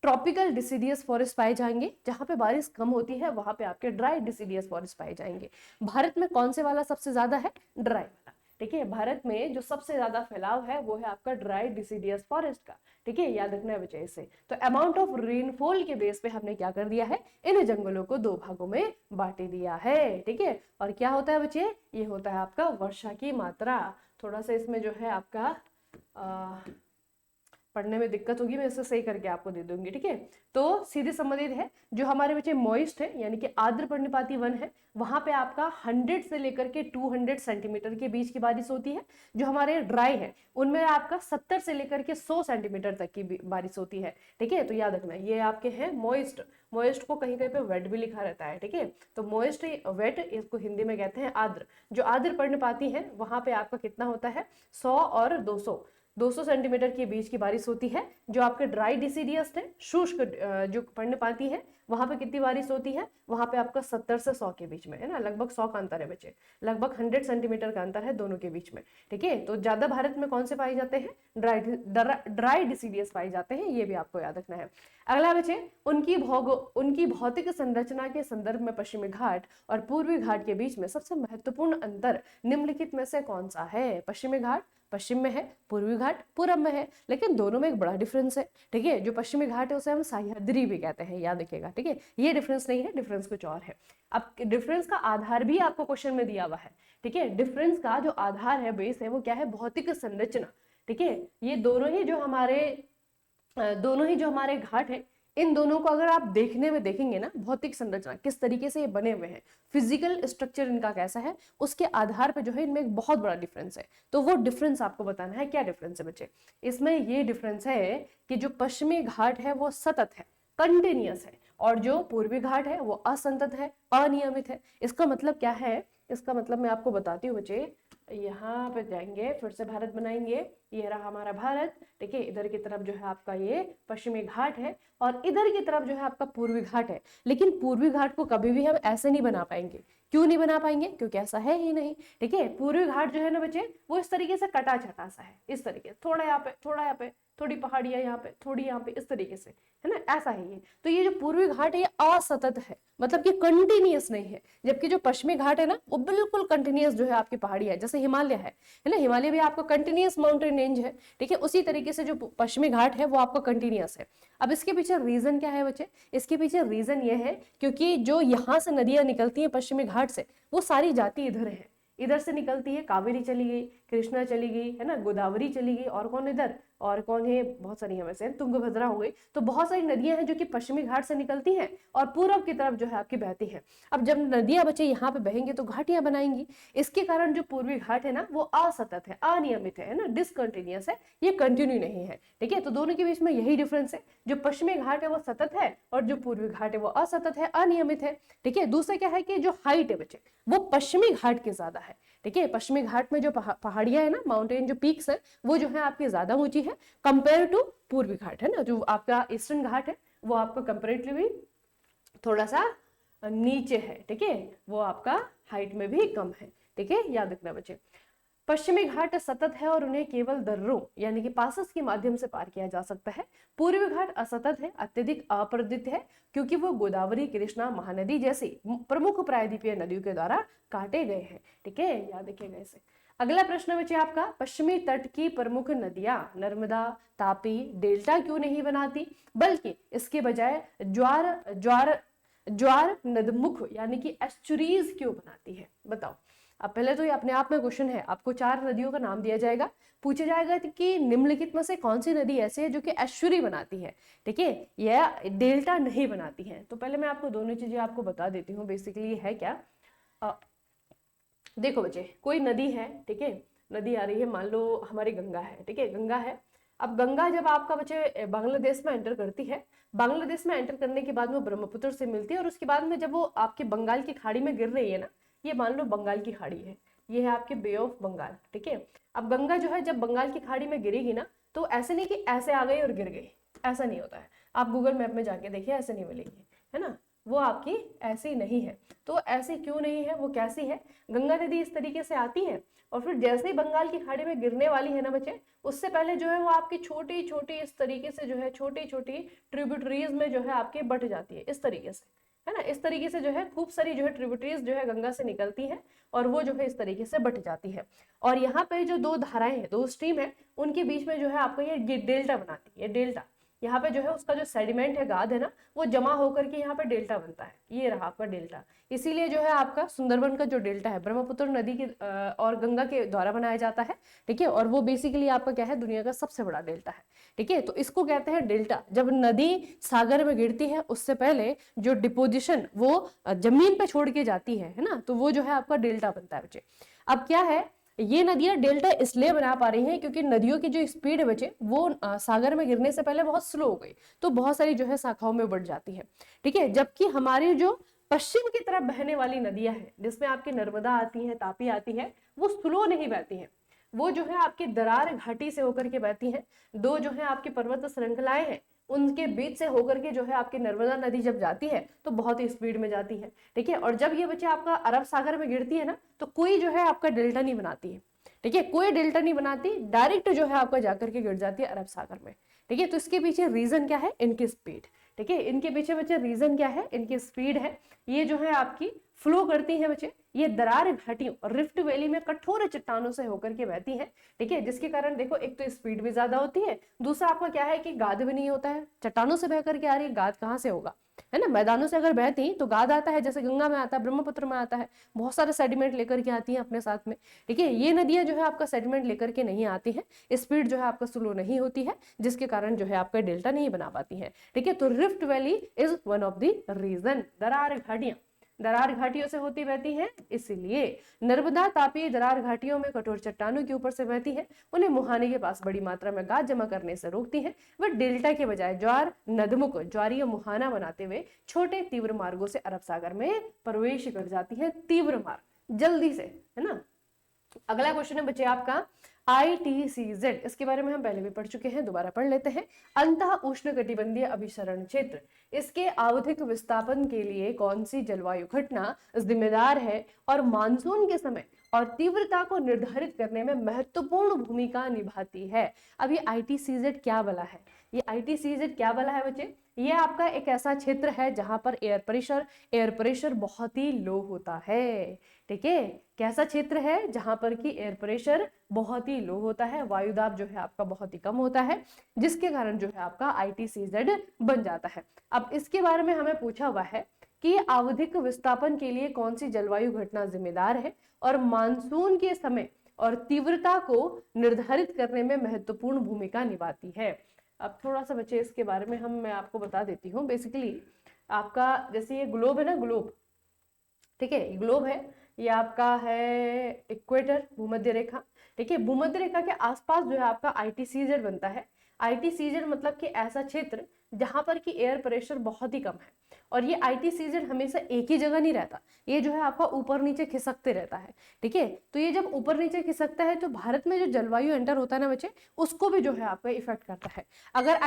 ट्रॉपिकल डिसिडियस फॉरेस्ट पाए जाएंगे, जहां पे बारिश कम होती है वहां पे आपके ड्राई डिसिडियस फॉरेस्ट पाए जाएंगे। भारत में कौन से वाला सबसे ज्यादा है, ड्राई वाला। ठीक है, भारत में जो सबसे ज्यादा फैलाव है वो है आपका ड्राई डिसिडियस फॉरेस्ट का। ठीक है, याद रखना है बच्चे इसे। तो अमाउंट ऑफ रेनफॉल के बेस पे हमने क्या कर दिया है, इन जंगलों को दो भागों में बांट दिया है। ठीक है, और क्या होता है बच्चे, ये होता है आपका वर्षा की मात्रा। थोड़ा सा इसमें जो है आपका पढ़ने में दिक्कत होगी, मैं इसे सही करके आपको दे दूंगी। ठीक है, तो सीधे संबंधित है, जो हमारे बच्चे मॉइस्ट है यानी कि आर्द्र पर्णपाती वन है वहां पे आपका 100 से लेकर के 200 सेंटीमीटर के बीच की बारिश होती है। जो हमारे ड्राई है उनमें आपका 70 से लेकर के 100 सेंटीमीटर तक की बारिश होती है। ठीक है, तो याद रखना ये आपके हैं मॉइस्ट। मॉइस्ट को कहीं कहीं पे वेट भी लिखा रहता है। ठीक है, तो मॉइस्ट वेट इसको हिंदी में कहते हैं आर्द्र। जो आर्द्र पर्णपाती है वहां पे आपका कितना होता है, 100 और 200 सेंटीमीटर के बीच की बारिश होती है। जो आपके ड्राई डिसिडियस है, शुष्क जो पर्णपाती है वहां पे कितनी बारिश होती है, वहां पे आपका 70 से 100 के बीच में है ना, लगभग 100 का अंतर है बच्चे, लगभग 100 सेंटीमीटर का अंतर है दोनों के बीच में। ठीक है, तो ज्यादा भारत में कौन से पाए जाते हैं, ड्राई डिसिडियस पाए जाते हैं, ये भी आपको याद रखना है। अगला बच्चे, उनकी भौतिक संरचना के संदर्भ में पश्चिमी घाट और पूर्वी घाट के बीच में सबसे महत्वपूर्ण अंतर निम्नलिखित में से कौन सा है। पश्चिमी घाट पश्चिम में है, पूर्वी घाट पूरब में है, लेकिन दोनों में एक बड़ा डिफरेंस है। ठीक है, जो पश्चिमी घाट है उसे हम सह्याद्री भी कहते हैं, याद रखिएगा। ठीक है, ये डिफरेंस नहीं है, डिफरेंस कुछ और है। अब डिफरेंस का आधार भी आपको क्वेश्चन में दिया हुआ है। ठीक है, डिफरेंस का जो आधार है, बेस है, वो क्या है, भौतिक संरचना। ठीक है, ये दोनों ही जो हमारे घाट है, इन दोनों को अगर आप देखने में देखेंगे ना, भौतिक संरचना किस तरीके से ये बने हुए हैं, फिजिकल स्ट्रक्चर इनका कैसा है, उसके आधार पे जो है इनमें एक बहुत बड़ा डिफरेंस है। तो वो डिफरेंस आपको बताना है, क्या डिफरेंस है बच्चे। इसमें ये डिफरेंस है कि जो पश्चिमी घाट है वो सतत है, कंटिन्यूअस है, और जो पूर्वी घाट है वो असंतत है, अनियमित है। इसका मतलब क्या है, इसका मतलब मैं आपको बताती हूँ बच्चे। यहाँ पे जाएंगे, फिर से भारत बनाएंगे, ये रहा हमारा भारत। ठीक है, इधर की तरफ जो है आपका ये पश्चिमी घाट है, और इधर की तरफ जो है आपका पूर्वी घाट है। लेकिन पूर्वी घाट को कभी भी हम ऐसे नहीं बना पाएंगे। क्यों नहीं बना पाएंगे, क्योंकि ऐसा है ही नहीं। ठीक है, पूर्वी घाट जो है ना बच्चे, वो इस तरीके से कटा छटा सा है, इस तरीके, थोड़ा यहाँ पे, थोड़ा यहाँ पे, थोड़ी पहाड़ियां यहाँ पे, थोड़ी यहाँ पे, इस तरीके से, है ना, ऐसा है ये। तो ये जो पूर्वी घाट है ये असतत है, मतलब कि कंटिन्यूअस नहीं है। जबकि जो पश्चिमी घाट है ना, वो बिल्कुल कंटिन्यूअस जो है आपकी पहाड़ी है, जैसे हिमालय है ना, हिमालय भी आपका कंटिन्यूअस माउंटेन रेंज है। ठीक है, उसी तरीके से जो पश्चिमी घाट है वो आपका कंटिन्यूअस है। अब इसके पीछे रीजन क्या है बच्चे, इसके पीछे रीजन ये है क्योंकि जो यहाँ से नदियां निकलती हैं पश्चिमी घाट से, वो सारी जाती इधर है। इधर से निकलती है, कावेरी चली गई, कृष्णा चली गई, है ना, गोदावरी चली गई, और कौन इधर, और कौन है, बहुत सारी है वैसे, तुंगभद्रा हो गई। तो बहुत सारी नदियां हैं जो कि पश्चिमी घाट से निकलती हैं और पूरब की तरफ जो है आपकी बहती हैं। अब जब नदियां बच्चे यहाँ पे बहेंगी तो घाटियां बनाएंगी। इसके कारण जो पूर्वी घाट है ना, वो असतत है, अनियमित है ना, डिसकंटिन्यूअस है, ये कंटिन्यू नहीं है। ठीक है, तो दोनों के बीच में यही डिफरेंस है, जो पश्चिमी घाट है वो सतत है, और जो पूर्वी घाट है वो असतत है, अनियमित है। ठीक है, दूसरा क्या है कि जो हाइट है बच्चे, वो पश्चिमी घाट की ज्यादा है। ठीक है, पश्चिमी घाट में जो पहाड़ियां है ना, माउंटेन जो पीक्स है, वो जो है आपकी ज्यादा ऊंची है कंपेयर टू पूर्वी घाट, है ना। जो आपका ईस्टर्न घाट है वो आपका कंपेरेटिवली थोड़ा सा नीचे है। ठीक है, वो आपका हाइट में भी कम है। ठीक है, याद रखना बच्चे। पश्चिमी घाट सतत है और उन्हें केवल दर्रों यानी कि पासेस के माध्यम से पार किया जा सकता है। पूर्वी घाट असतत है, अत्यधिक अप्रदित है, क्योंकि वो गोदावरी, कृष्णा, महानदी जैसी प्रमुख प्रायद्वीपीय नदियों के द्वारा काटे गए हैं। ठीक है, याद रखिएगा इसे। अगला प्रश्न बच्चे आपका, पश्चिमी तट की प्रमुख नदियां नर्मदा, तापी, डेल्टा क्यों नहीं बनाती, बल्कि इसके बजाय ज्वार नदमुख यानी कि एस्चुरीज क्यों बनाती है, बताओ। अब पहले तो ये अपने आप में क्वेश्चन है, आपको 4 नदियों का नाम दिया जाएगा, पूछा जाएगा कि निम्नलिखित में से कौन सी नदी ऐसी है जो कि एस्चुरी बनाती है, ठीक है, या डेल्टा नहीं बनाती है। तो पहले मैं आपको दोनों चीजें आपको बता देती हूँ बेसिकली है क्या। देखो बच्चे, कोई नदी है, ठीक है, नदी आ रही है, मान लो हमारी गंगा है, ठीक है, गंगा है। अब गंगा जब आपका बच्चे बांग्लादेश में एंटर करती है, बांग्लादेश में एंटर करने के बाद वो ब्रह्मपुत्र से मिलती है, और उसके बाद में जब वो आपके बंगाल की खाड़ी में गिर रही है ना, ये मान लो बंगाल की खाड़ी है, ये है आपके बे ऑफ बंगाल, ठीक है। अब गंगा जो है जब बंगाल की खाड़ी में गिरेगी ना, तो ऐसे नहीं कि ऐसे आ गई और गिर गई, ऐसा नहीं होता है। आप गूगल मैप में जाके देखिए, ऐसे नहीं मिलेगी, है ना, वो आपकी ऐसी नहीं है। तो ऐसी क्यों नहीं है, वो कैसी है, गंगा नदी इस तरीके से आती है, और फिर जैसे ही बंगाल की खाड़ी में गिरने वाली है ना बच्चे, उससे पहले जो है वो आपकी छोटी छोटी इस तरीके से जो है छोटी छोटी ट्रिब्यूटरीज में जो है आपके बट जाती है, इस तरीके से, है ना, इस तरीके से जो है खूब सारी जो है ट्रिब्यूटरीज जो है गंगा से निकलती है, और वो जो है इस तरीके से बट जाती है। और यहाँ पे जो दो धाराएं हैं, दो स्ट्रीम है, उनके बीच में जो है आपका ये डेल्टा बनाती है, ये डेल्टा, यहाँ पे जो है उसका जो सेडिमेंट है, गाद है ना, वो जमा होकर के यहाँ पे डेल्टा बनता है, ये रहा आपका डेल्टा। इसीलिए जो है आपका सुंदरबन का जो डेल्टा है ब्रह्मपुत्र नदी के और गंगा के द्वारा बनाया जाता है, ठीक है, और वो बेसिकली आपका क्या है, दुनिया का सबसे बड़ा डेल्टा है, ठीक है। तो इसको कहते हैं डेल्टा। जब नदी सागर में गिरती है उससे पहले जो डिपोजिशन वो जमीन पे छोड़ के जाती है ना, तो वो जो है आपका डेल्टा बनता है बच्चे। अब क्या है, ये नदियां डेल्टा इसलिए बना पा रही हैं क्योंकि नदियों की जो स्पीड है बच्चे वो सागर में गिरने से पहले बहुत स्लो हो गई, तो बहुत सारी जो है शाखाओं में बढ़ जाती है, ठीक है। जबकि हमारी जो पश्चिम की तरफ बहने वाली नदियां हैं, जिसमें आपकी नर्मदा आती है, तापी आती है, वो स्लो नहीं बहती हैं, वो जो है आपकी दरार घाटी से होकर के बहती हैं। दो जो है आपकी पर्वत श्रृंखलाएं हैं, उनके बीच से होकर के जो है आपकी नर्मदा नदी जब जाती है तो बहुत ही स्पीड में जाती है, ठीक है। और जब ये बच्चे आपका अरब सागर में गिरती है ना, तो कोई जो है आपका डेल्टा नहीं बनाती है, ठीक है, कोई डेल्टा नहीं बनाती, डायरेक्ट जो है आपका जाकर के गिर जाती है अरब सागर में, ठीक है। तो इसके पीछे रीजन क्या है, इनकी स्पीड, ठीक है, इनके पीछे बच्चे रीजन क्या है, इनकी स्पीड है। ये जो है आपकी फ्लो करती है बच्चे, ये दरार घाटियों और रिफ्ट वैली में कठोर चट्टानों से होकर के बहती है, ठीक है, जिसके कारण देखो एक तो स्पीड भी ज्यादा होती है, दूसरा आपका क्या है कि गाद भी नहीं होता है, चट्टानों से बह करके आ रही है, गाद कहाँ से होगा, है ना, मैदानों से अगर बहती तो गाद आता है, जैसे गंगा में आता है, ब्रह्मपुत्र में आता है, बहुत सारे सेडिमेंट लेकर के आती है अपने साथ में, ठीक है। ये नदियां जो है आपका सेडिमेंट लेकर के नहीं आती है, स्पीड जो है आपका स्लो नहीं होती है, जिसके कारण जो है आपका डेल्टा नहीं बना पाती है, ठीक है। तो rift valley is one of the region, दरार घाटियां दरार घाटियों से होती बहती हैं, इसलिए नर्मदा तापी दरार घाटियों में कठोर चट्टानों के ऊपर से बहती है, उन्हें मुहाने के पास बड़ी मात्रा में गाद जमा करने से रोकती है। वह डेल्टा के बजाय ज्वार नदमुख ज्वारीय मुहाना बनाते हुए छोटे तीव्र मार्गों से अरब सागर में प्रवेश कर जाती है, तीव्र मार्ग जल्दी से, है ना। अगला क्वेश्चन है बच्चे आपका ITCZ, इसके बारे में हम पहले भी पढ़ चुके हैं, दोबारा पढ़ लेते हैं। अंतः उष्णकटिबंधीय अभिसरण क्षेत्र, इसके आवधिक विस्थापन के लिए कौन सी जलवायु घटना जिम्मेदार है और मानसून के समय और तीव्रता को निर्धारित करने में महत्वपूर्ण भूमिका निभाती है। अब ये ITCZ क्या बला है, ये ITCZ क्या बला है बच्चे, ये आपका एक ऐसा क्षेत्र है जहां पर एयर प्रेशर बहुत ही लो होता है, ठीक है। कैसा क्षेत्र है, जहां पर कि एयर प्रेशर बहुत ही लो होता है, वायुदाब जो है आपका बहुत ही कम होता है, जिसके कारण जो है आपका ITCZ बन जाता है। अब इसके बारे में हमें पूछा हुआ है कि आवधिक विस्थापन के लिए कौन सी जलवायु घटना जिम्मेदार है और मानसून के समय और तीव्रता को निर्धारित करने में महत्वपूर्ण भूमिका निभाती है। अब थोड़ा सा बच्चे इसके बारे में मैं आपको बता देती हूँ। बेसिकली आपका जैसे ये ग्लोब है ना, ग्लोब, ठीक है, ग्लोब है, ये आपका है इक्वेटर, भूमध्य रेखा, ठीक है। भूमध्य रेखा के आसपास जो है आपका ITCZ बनता है। ITCZ मतलब कि ऐसा क्षेत्र जहां पर कि एयर प्रेशर बहुत ही कम है, और ये ITCZ हमेशा एक ही जगह नहीं रहता, ये जो है आपका ऊपर नीचे खिसकते रहता है, ठीक है। तो ये जब ऊपर नीचे खिसकता है तो भारत में जो जलवायु एंटर होता है ना बच्चे, उसको भी जो है आपका इफेक्ट करता है। अगर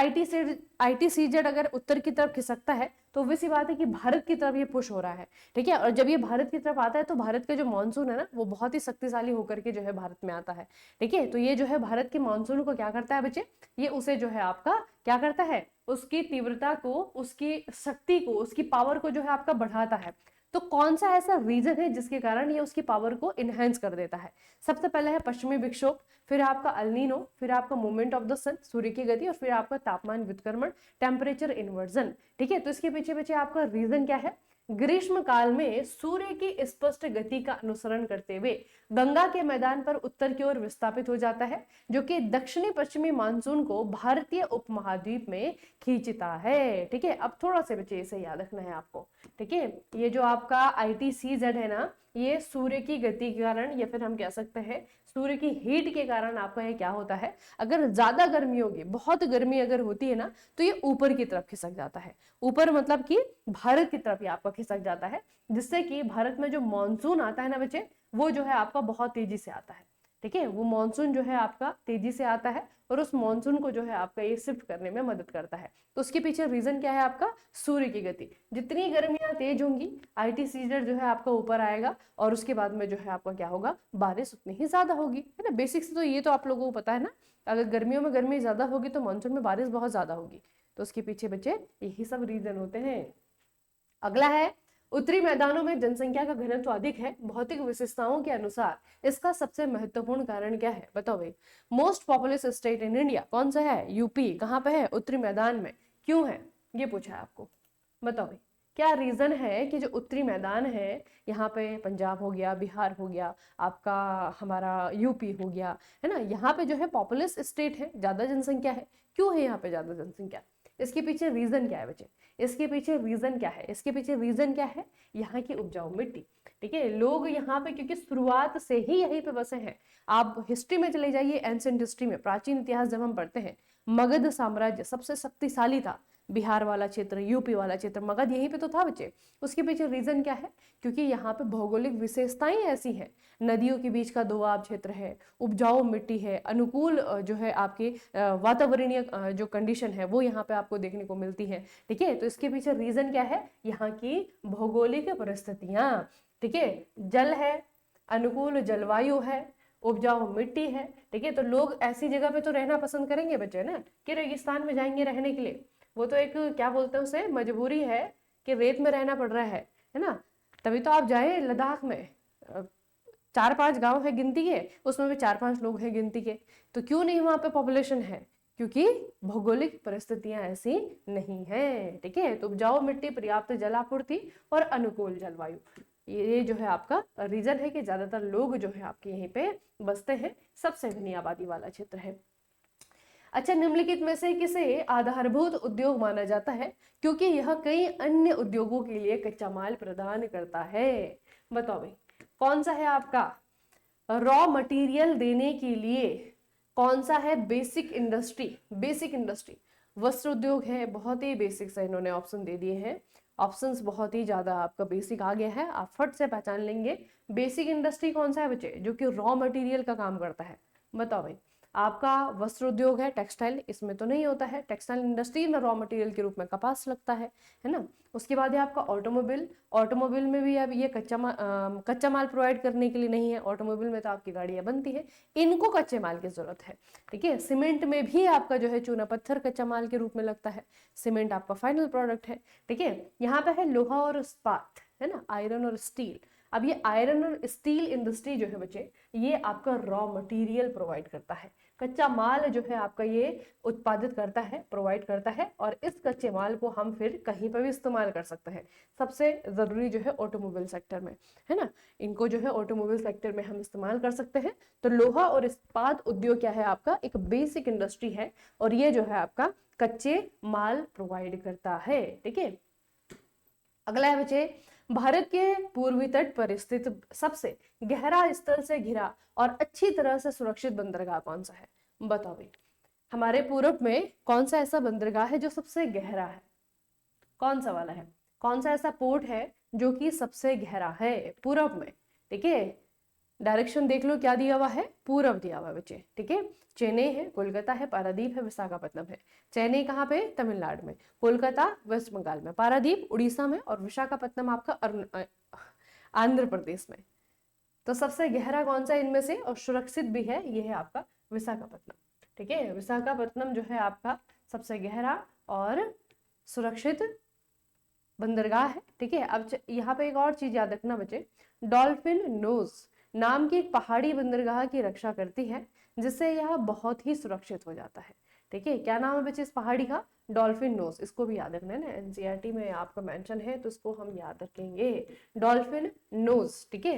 ITCZ अगर उत्तर की तरफ खिसकता है तो वैसी बात है कि भारत की तरफ ये पुश हो रहा है, ठीक है। और जब ये भारत की तरफ आता है तो भारत का जो मानसून है ना, वो बहुत ही शक्तिशाली होकर के जो है भारत में आता है, ठीक है। तो ये जो है भारत के मानसून को क्या करता है बच्चे, ये उसे जो है आपका क्या करता है, उसकी तीव्रता को, उसकी शक्ति को, उसकी पावर को जो है आपका बढ़ाता है। तो कौन सा ऐसा रीजन है जिसके कारण ये उसकी पावर को इनहेंस कर देता है। सबसे पहले है पश्चिमी विक्षोभ, फिर आपका अल्नीनो, फिर आपका मूवमेंट ऑफ द सन, सूर्य की गति, और फिर आपका तापमान व्युत्क्रमण, टेम्परेचर इन्वर्जन, ठीक है। तो इसके पीछे आपका रीजन क्या है, ग्रीष्म काल में सूर्य की स्पष्ट गति का अनुसरण करते हुए गंगा के मैदान पर उत्तर की ओर विस्थापित हो जाता है, जो कि दक्षिणी पश्चिमी मानसून को भारतीय उपमहाद्वीप में खींचता है। ठीक है, अब थोड़ा सा बच्चे इसे याद रखना है आपको। ठीक है, ये जो आपका ITCZ है ना, ये सूर्य की गति के कारण या फिर हम कह सकते हैं सूर्य की हीट के कारण आपका ये क्या होता है, अगर ज्यादा गर्मी होगी, बहुत गर्मी अगर होती है ना, तो ये ऊपर की तरफ खिसक जाता है। ऊपर मतलब कि भारत की तरफ ये आपका खिसक जाता है, जिससे कि भारत में जो मानसून आता है ना बच्चे, वो जो है आपका बहुत तेजी से आता है। ठीक है, वो मानसून जो है आपका तेजी से आता है और उस मानसून को जो है आपका ये शिफ्ट करने में मदद करता है। तो उसके पीछे रीजन क्या है आपका, सूर्य की गति। जितनी गर्मियां तेज होंगी, ITCZ जो है आपका ऊपर आएगा और उसके बाद में जो है आपका क्या होगा, बारिश उतनी ही ज्यादा होगी, है ना। बेसिक से तो ये तो आप लोगों को पता है ना, अगर गर्मियों में गर्मी ज्यादा होगी तो मानसून में बारिश बहुत ज्यादा होगी। तो उसके पीछे बच्चे यही सब रीजन होते हैं। अगला है, उत्तरी मैदानों में जनसंख्या का घनत्व अधिक है। भौतिक विशेषताओं के अनुसार इसका सबसे महत्वपूर्ण कारण क्या है, बताओ भाई। Most populous state in India कौन सा है, यूपी। कहाँ पे है, उत्तरी मैदान में। क्यों है, ये पूछा है आपको, बताओ भाई। क्या रीजन है कि जो उत्तरी मैदान है, यहाँ पे पंजाब हो गया, बिहार हो गया, आपका हमारा यूपी हो गया, है ना, यहाँ पे जो है पॉपुलस स्टेट है, ज्यादा जनसंख्या है। क्यों है यहाँ पे ज्यादा जनसंख्या, इसके पीछे रीजन क्या है बच्चे, इसके पीछे रीजन क्या है, इसके पीछे रीजन क्या है, यहाँ की उपजाऊ मिट्टी। ठीक है, लोग यहाँ पे क्योंकि शुरुआत से ही यहीं पे बसे हैं। आप हिस्ट्री में चले जाइए, एंशिएंट हिस्ट्री में, प्राचीन इतिहास जब हम पढ़ते हैं, मगध साम्राज्य सबसे शक्तिशाली था। बिहार वाला क्षेत्र, यूपी वाला क्षेत्र, मगध यहीं पे तो था बच्चे। उसके पीछे रीजन क्या है, क्योंकि यहाँ पे भौगोलिक विशेषताएं ऐसी हैं, नदियों के बीच का दोआब क्षेत्र है, उपजाऊ मिट्टी है, अनुकूल जो है आपके वातावरणीय जो कंडीशन है वो यहाँ पे आपको देखने को मिलती है। ठीक है, तो इसके पीछे रीजन क्या है, यहाँ की भौगोलिक परिस्थितियां। ठीक है, जल है, अनुकूल जलवायु है, उपजाऊ मिट्टी है। ठीक है, तो लोग ऐसी जगह पे तो रहना पसंद करेंगे बच्चे ना, कि रेगिस्तान में जाएंगे रहने के लिए। वो तो एक क्या बोलते हैं उसे, मजबूरी है कि रेत में रहना पड़ रहा है ना। तभी तो आप जाए लद्दाख में, 4-5 गांव है गिनती के, उसमें भी 4-5 लोग हैं गिनती के। तो क्यों नहीं वहां पे पॉपुलेशन है, क्योंकि भौगोलिक परिस्थितियां ऐसी नहीं है। ठीक है, तो उपजाऊ मिट्टी, पर्याप्त जलापूर्ति और अनुकूल जलवायु, ये जो है आपका रीजन है कि ज्यादातर लोग जो है आपके यहीं पे बसते हैं। सबसे घनी आबादी वाला क्षेत्र है। अच्छा, निम्नलिखित में से किसे आधारभूत उद्योग माना जाता है, क्योंकि यह कई अन्य उद्योगों के लिए कच्चा माल प्रदान करता है। बताओ भाई, कौन सा है आपका रॉ मटेरियल देने के लिए, कौन सा है बेसिक इंडस्ट्री। बेसिक इंडस्ट्री वस्त्र उद्योग है, बहुत ही बेसिक से इन्होंने ऑप्शन दे दिए हैं। ऑप्शंस बहुत ही ज्यादा आपका बेसिक आ गया है, आप फट से पहचान लेंगे। बेसिक इंडस्ट्री कौन सा है बच्चे, जो कि रॉ मटेरियल का काम करता है। बताओ भाई, आपका वस्त्र उद्योग है, टेक्सटाइल इसमें तो नहीं होता है, टेक्सटाइल इंडस्ट्री में रॉ मटेरियल के रूप में कपास लगता है ना। उसके बाद है आपका ऑटोमोबाइल। ऑटोमोबाइल में भी अब ये कच्चा माल प्रोवाइड करने के लिए नहीं है, ऑटोमोबाइल में तो आपकी गाड़ियां बनती है, इनको कच्चे माल की जरूरत है। ठीक है, सीमेंट में भी आपका जो है चूना पत्थर कच्चा माल के रूप में लगता है, सीमेंट आपका फाइनल प्रोडक्ट है। ठीक है, यहाँ पे है लोहा और इस्पात, है ना, आयरन और स्टील। अब ये आयरन और स्टील इंडस्ट्री जो है बच्चे, ये आपका रॉ मटेरियल प्रोवाइड करता है, कच्चा माल जो है आपका ये उत्पादित करता है, प्रोवाइड करता है, और इस कच्चे माल को हम फिर कहीं पर भी इस्तेमाल कर सकते हैं। सबसे जरूरी जो है ऑटोमोबाइल सेक्टर में, है ना, इनको जो है ऑटोमोबाइल सेक्टर में हम इस्तेमाल कर सकते हैं। तो लोहा और इस्पात उद्योग क्या है आपका, एक बेसिक इंडस्ट्री है, और ये जो है आपका कच्चे माल प्रोवाइड करता है। ठीक है, अगला है बच्चे, भारत के पूर्वी तट पर स्थित सबसे गहरा स्थल से घिरा और अच्छी तरह से सुरक्षित बंदरगाह कौन सा है। बताओ भाई, हमारे पूरब में कौन सा ऐसा बंदरगाह है जो सबसे गहरा है, कौन सा वाला है, कौन सा ऐसा पोर्ट है जो कि सबसे गहरा है पूरब में। ठीक है, डायरेक्शन देख लो, क्या दिया हुआ है, पूरब दिया हुआ है बच्चे। ठीक है, चेन्नई है, कोलकाता है, पारादीप है, विशाखापट्टनम है। चेन्नई कहाँ पे, तमिलनाडु में, कोलकाता वेस्ट बंगाल में, पारादीप उड़ीसा में, और विशाखापट्टनम आपका आंध्र प्रदेश में। तो सबसे गहरा कौन सा इनमें से और सुरक्षित भी है, ये है आपका विशाखापट्टनम। ठीक है, विशाखापट्टनम जो है आपका सबसे गहरा और सुरक्षित बंदरगाह है। ठीक है, अब यहाँ पे एक और चीज याद रखना बच्चे, डॉल्फिन नोज नाम की एक पहाड़ी बंदरगाह की रक्षा करती है, जिससे यह बहुत ही सुरक्षित हो जाता है। ठीक है, क्या नाम है बच्चे इस पहाड़ी का, डॉल्फिन नोज, इसको भी याद रखना है ना, एनसीईआरटी में आपका मेंशन है तो इसको हम याद रखेंगे, डॉल्फिन नोज। ठीक है,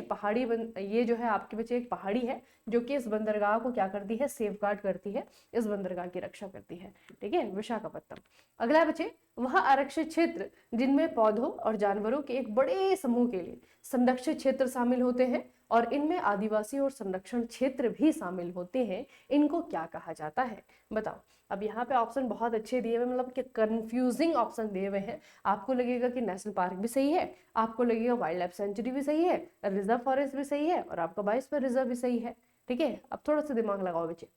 ये जो है आपके बच्चे एक पहाड़ी है जो कि इस बंदरगाह को क्या करती है, सेफ गार्ड करती है, इस बंदरगाह की रक्षा करती है। ठीक है, विशाखापट्टनम। अगला बच्चे, वह आरक्षित क्षेत्र जिनमें पौधों और जानवरों के एक बड़े समूह के लिए संरक्षित क्षेत्र शामिल होते हैं और इनमें आदिवासी और संरक्षण क्षेत्र भी शामिल होते हैं, इनको क्या कहा जाता है, बताओ। अब यहाँ पे ऑप्शन बहुत अच्छे दिए हुए, मतलब कि कंफ्यूजिंग ऑप्शन दिए हुए हैं। आपको लगेगा कि नेशनल पार्क भी सही है, आपको लगेगा वाइल्ड लाइफ सेंचुरी भी सही है, रिजर्व फॉरेस्ट भी सही है और आपका बायोस्फीयर रिजर्व भी सही है। ठीक है, अब थोड़ा सा दिमाग लगाओ बच्चे।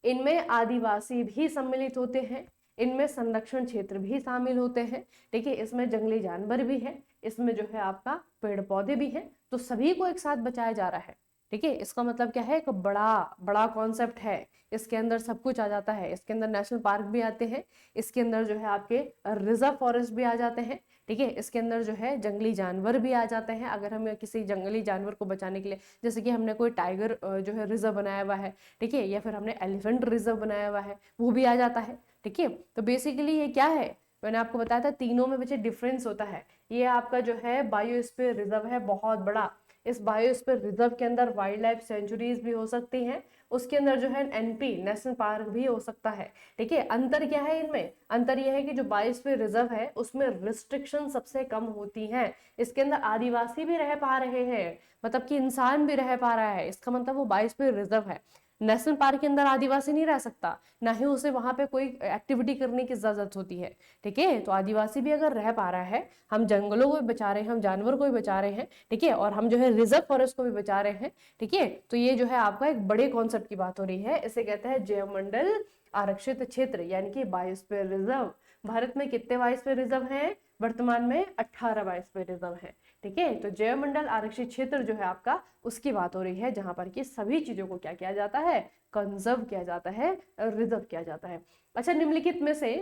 इनमें आदिवासी भी सम्मिलित होते हैं, इनमें संरक्षण क्षेत्र भी शामिल होते हैं। ठीक है, इसमें जंगली जानवर भी है, इसमें जो है आपका पेड़ पौधे भी हैं, तो सभी को एक साथ बचाया जा रहा है। ठीक है, इसका मतलब क्या है, एक बड़ा बड़ा कॉन्सेप्ट है, इसके अंदर सब कुछ आ जाता है, इसके अंदर नेशनल पार्क भी आते हैं, इसके अंदर जो है आपके रिजर्व फॉरेस्ट भी आ जाते हैं। ठीक है, इसके अंदर जो है जंगली जानवर भी आ जाते हैं, अगर हमें किसी जंगली जानवर को बचाने के लिए, जैसे कि हमने कोई टाइगर जो है रिजर्व बनाया हुआ है, ठीक है, या फिर हमने एलिफेंट रिजर्व बनाया हुआ है, वो भी आ जाता है। ठीक है, तो बेसिकली ये क्या है, मैंने आपको बताया था तीनों में बच्चे डिफरेंस होता है। ये आपका जो है बायोस्फीयर रिजर्व है बहुत बड़ा, इस बायोस्फीयर रिजर्व के अंदर वाइल्ड लाइफ सेंचुरीज भी हो सकती हैं, उसके अंदर जो है एनपी नेशनल पार्क भी हो सकता है। ठीक है, अंतर क्या है इनमें, अंतर यह है कि जो बायोस्फीयर रिजर्व है उसमें रिस्ट्रिक्शन सबसे कम होती हैं, इसके अंदर आदिवासी भी रह पा रहे हैं, मतलब कि इंसान भी रह पा रहा है, इसका मतलब वो बायोस्फीयर रिजर्व है। नेशनल पार्क के अंदर आदिवासी नहीं रह सकता, ना ही उसे वहां पे कोई एक्टिविटी करने की इजाजत होती है। ठीक है, तो आदिवासी भी अगर रह पा रहा है, हम जंगलों को भी बचा रहे हैं, हम जानवर को भी बचा रहे हैं, ठीक है, और हम जो है रिजर्व फॉरेस्ट को भी बचा रहे हैं। ठीक है, तो ये जो है आपका एक बड़े कॉन्सेप्ट की बात हो रही है, इसे कहते हैं जैवमंडल आरक्षित क्षेत्र यानी कि बायोस्फीयर रिजर्व। भारत में कितने बायोस्फीयर रिजर्व हैं, वर्तमान में 18 बायोस्फीयर रिजर्व हैं। ठीक है, तो जैवमंडल आरक्षित क्षेत्र जो है आपका, उसकी बात हो रही है जहां पर कि सभी चीजों को क्या किया जाता है, कंजर्व किया जाता है, रिजर्व किया जाता है। अच्छा, निम्नलिखित में से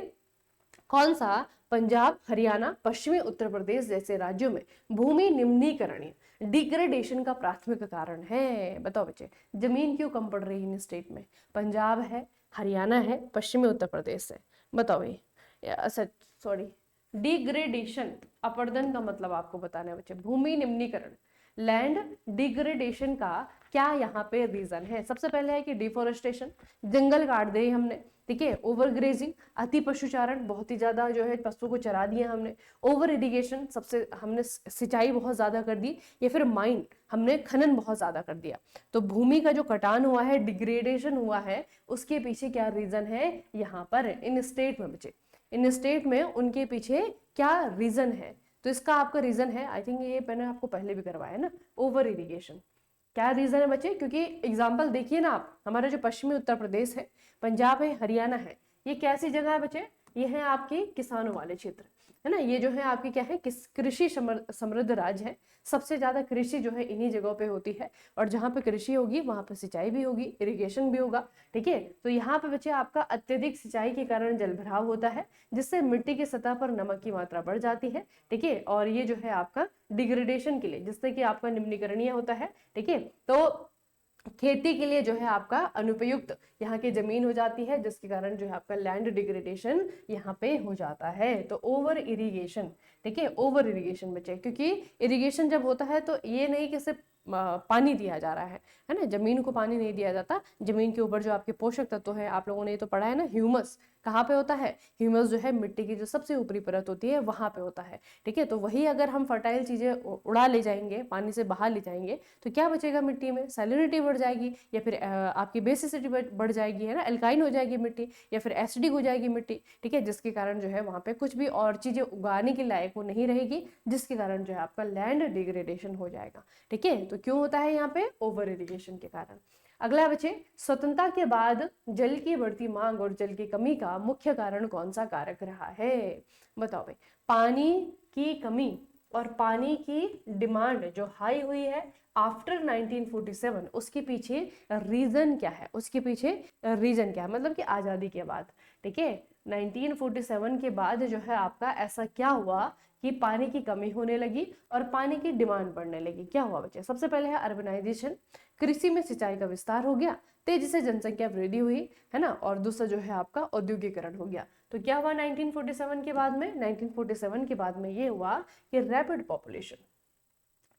कौन सा पंजाब, हरियाणा, पश्चिमी उत्तर प्रदेश जैसे राज्यों में भूमि निम्नीकरण डिग्रेडेशन का प्राथमिक कारण है, बताओ बच्चे। जमीन क्यों कम पड़ रही है इन स्टेट में, पंजाब है, हरियाणा है, पश्चिमी उत्तर प्रदेश है, बताओ भाई। अच्छा सॉरी, डिग्रेडेशन, अपरदन का मतलब आपको बताना है बच्चे, भूमि निम्नीकरण, लैंड डिग्रेडेशन का क्या यहाँ पे रीजन है। सबसे पहले है कि डिफोरेस्टेशन, जंगल काट दिए हमने, ठीक है, ओवर ग्रेजिंग, अति पशुचारण, बहुत ही ज्यादा जो है पशु को चरा दिया हमने, ओवर इरिगेशन, सबसे हमने सिंचाई बहुत ज्यादा कर दी, या फिर माइन, हमने खनन बहुत ज्यादा कर दिया। तो भूमि का जो कटान हुआ है, डिग्रेडेशन हुआ है, उसके पीछे क्या रीजन है यहाँ पर इन स्टेट में बच्चे, इन स्टेट में उनके पीछे क्या रीजन है। तो इसका आपका रीजन है, आई थिंक ये मैंने आपको पहले भी करवाया है ना, ओवर इरिगेशन। क्या रीजन है बच्चे, क्योंकि एग्जाम्पल देखिए ना आप, हमारा जो पश्चिमी उत्तर प्रदेश है, पंजाब है, हरियाणा है, ये कैसी जगह है बच्चे, ये है आपकी किसानों वाले क्षेत्र, है ना, ये जो है आपकी क्या है, कृषि समृद्ध राज्य है, सबसे ज्यादा कृषि जो है इन्हीं जगहों पे होती है, और जहाँ पे कृषि होगी वहां पे सिंचाई भी होगी, इरिगेशन भी होगा। ठीक है, तो यहाँ पे बच्चे आपका अत्यधिक सिंचाई के कारण जल भराव होता है, जिससे मिट्टी की सतह पर नमक की मात्रा बढ़ जाती है। ठीक है, और ये जो है आपका डिग्रेडेशन के लिए, जिससे कि आपका निम्नीकरणीय होता है। ठीक है, तो खेती के लिए जो है आपका अनुपयुक्त यहाँ की जमीन हो जाती है, जिसके कारण जो है आपका लैंड डिग्रेडेशन यहाँ पे हो जाता है। तो ओवर इरिगेशन, ठीक है, ओवर इरिगेशन बच्चे, क्योंकि इरिगेशन जब होता है तो ये नहीं कि सिर्फ पानी दिया जा रहा है ना, जमीन को पानी नहीं दिया जाता, जमीन के ऊपर जो आपके पोषक तत्व है, आप लोगों ने ये तो पढ़ा है ना, ह्यूमस कहाँ पे होता है, ह्यूमस जो है मिट्टी की जो सबसे ऊपरी परत होती है वहां पे होता है। ठीक है, तो वही अगर हम फर्टाइल चीजें उड़ा ले जाएंगे, पानी से बहा ले जाएंगे, तो क्या बचेगा मिट्टी में, सैलिनिटी बढ़ जाएगी, या फिर आपकी बेसिसिटी बढ़ जाएगी, है ना, एल्काइन हो जाएगी मिट्टी, या फिर एसिडिक हो जाएगी मिट्टी। ठीक है, जिसके कारण जो है वहां पे कुछ भी और चीजें उगाने के लायक वो नहीं रहेगी, जिसके कारण जो है आपका लैंड डिग्रेडेशन हो जाएगा। ठीक है, तो क्यों होता है यहाँ पे, ओवर इरिगेशन के कारण। अगला बच्चे, स्वतंत्रता के बाद जल की बढ़ती मांग और जल की कमी का मुख्य कारण कौन सा कारक रहा है, बताओ भाई। पानी की कमी और पानी की डिमांड जो हाई हुई है आफ्टर 1947, उसके पीछे रीजन क्या है, उसके पीछे रीजन क्या है, मतलब कि आजादी के बाद। ठीक है, 1947 के बाद जो है आपका ऐसा क्या हुआ कि पानी की कमी होने लगी और पानी की डिमांड बढ़ने लगी। क्या हुआ बच्चे, सबसे पहले है अर्बनाइजेशन, कृषि में सिंचाई का विस्तार हो गया, तेजी से जनसंख्या वृद्धि हुई, है ना, और दूसरा जो है आपका औद्योगिकरण हो गया। तो क्या हुआ 1947 के बाद में? 1947 के बाद में ये हुआ कि रैपिड पॉपुलेशन,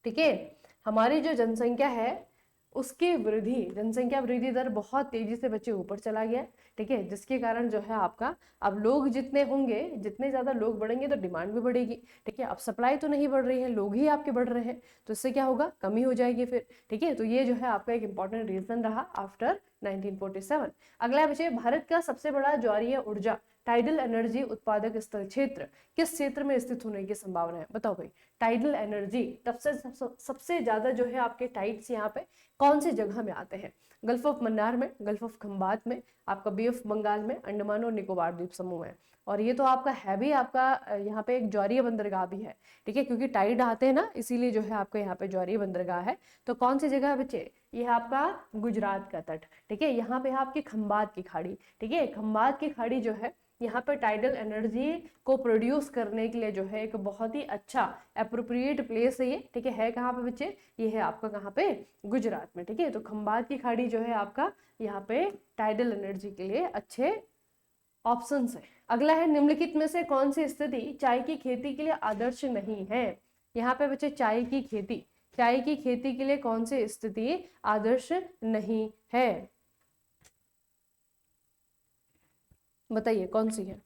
ठीक है, हमारी जो जनसंख्या है उसकी वृद्धि, जनसंख्या वृद्धि दर बहुत तेजी से बच्चे ऊपर चला गया, ठीक है, जिसके कारण जो है आपका अब लोग जितने होंगे, जितने ज्यादा लोग बढ़ेंगे तो डिमांड भी बढ़ेगी, ठीक है। अब सप्लाई तो नहीं बढ़ रही है, लोग ही आपके बढ़ रहे हैं, तो इससे क्या होगा, कमी हो जाएगी फिर, ठीक है। तो ये जो है आपका एक इंपॉर्टेंट रीजन रहा आफ्टर 1947। अगला बच्चे, भारत का सबसे बड़ा ज्वारीय ऊर्जा टाइडल एनर्जी उत्पादक स्थल क्षेत्र किस क्षेत्र में स्थित होने की संभावना है? बताओ भाई, टाइडल एनर्जी सबसे ज्यादा जो है आपके टाइड्स यहाँ पे कौन सी जगह में आते हैं? गल्फ ऑफ मन्नार में, गल्फ ऑफ खंबात में, आपका बे ऑफ बंगाल में, अंडमान और निकोबार द्वीप समूह में। और ये तो आपका है भी, आपका यहाँ पे एक ज्वारीय बंदरगाह भी है, ठीक है, क्योंकि टाइड आते हैं ना, इसीलिए जो है आपका यहाँ पे ज्वारीय बंदरगाह है। तो कौन सी जगह है बच्चे? ये है आपका गुजरात का तट, ठीक है। यहाँ पे है आपकी खंबात की खाड़ी, ठीक है, खंबात की खाड़ी जो है यहाँ पे टाइडल एनर्जी को प्रोड्यूस करने के लिए जो है एक बहुत ही अच्छा अप्रोप्रिएट प्लेस है ये, ठीक है कहाँ पे बच्चे? ये है आपका कहाँ पे? गुजरात में, ठीक है। तो खंबात की खाड़ी जो है आपका यहाँ पे टाइडल एनर्जी के लिए अच्छे ऑप्शंस है। अगला है, निम्नलिखित में से कौन सी स्थिति चाय की खेती के लिए आदर्श नहीं है? यहाँ पे बच्चे चाय की खेती, चाय की खेती के लिए कौन सी स्थिति आदर्श नहीं है? बताइए कौन सी है?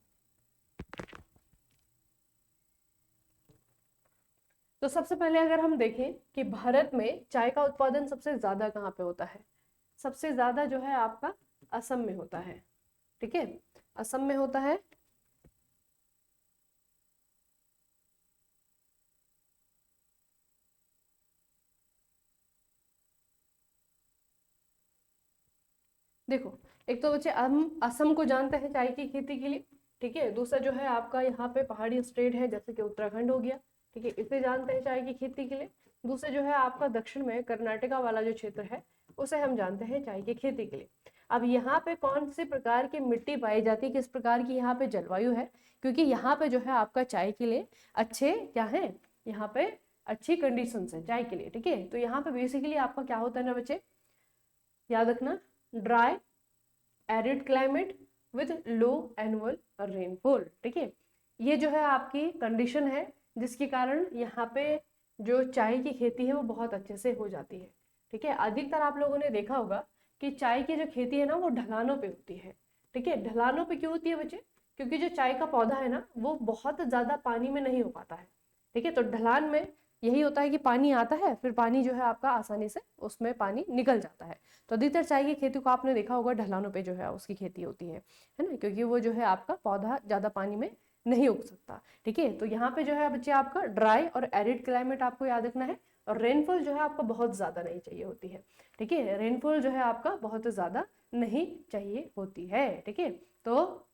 तो सबसे पहले अगर हम देखें कि भारत में चाय का उत्पादन सबसे ज्यादा कहाँ पे होता है? सबसे ज्यादा जो है आपका असम में होता है, ठीक है, असम में होता है। देखो, एक तो बच्चे हम असम को जानते हैं चाय की खेती के लिए, ठीक है। दूसरा जो है आपका यहाँ पे पहाड़ी स्टेट है जैसे कि उत्तराखंड हो गया, ठीक है, इसे जानते हैं चाय की खेती के लिए। दूसरा जो है आपका दक्षिण में कर्नाटका वाला जो क्षेत्र है उसे हम जानते हैं चाय की खेती के लिए। अब यहाँ पे कौन से प्रकार की मिट्टी पाई जाती है, किस प्रकार की यहाँ पे जलवायु है? क्योंकि यहाँ पे जो है आपका चाय के लिए अच्छे क्या है, यहाँ पे अच्छी कंडीशन है चाय के लिए, ठीक है। तो यहाँ पे बेसिकली आपका क्या होता है ना बच्चे, याद रखना, dry arid climate with low annual rainfall, ठीक है। ये जो है आपकी कंडीशन है जिसके कारण यहाँ पे जो चाय की खेती है वो बहुत अच्छे से हो जाती है, ठीक है। अधिकतर आप लोगों ने देखा होगा कि चाय की जो खेती है ना वो ढलानों पे होती है, ठीक है। ढलानों पे क्यों होती है बच्चे? क्योंकि जो चाय का पौधा है ना वो बहुत ज्यादा पानी में नहीं हो पाता है, ठीक है। तो ढलान में यही होता है कि पानी आता है, फिर पानी जो है आपका आसानी से उसमें पानी निकल जाता है। तो अधिकतर चाय की खेती को आपने देखा होगा ढलानों पे जो है उसकी खेती होती है ना, क्योंकि वो जो है आपका पौधा ज्यादा पानी में नहीं उग सकता, ठीक है। तो यहाँ पे जो है बच्चे आपका ड्राई और एरिड क्लाइमेट आपको याद रखना है, और रेनफॉल जो है आपको बहुत ज्यादा नहीं चाहिए होती है, ठीक है। रेनफॉल जो है आपका बहुत ज्यादा नहीं चाहिए होती है, ठीक है। तो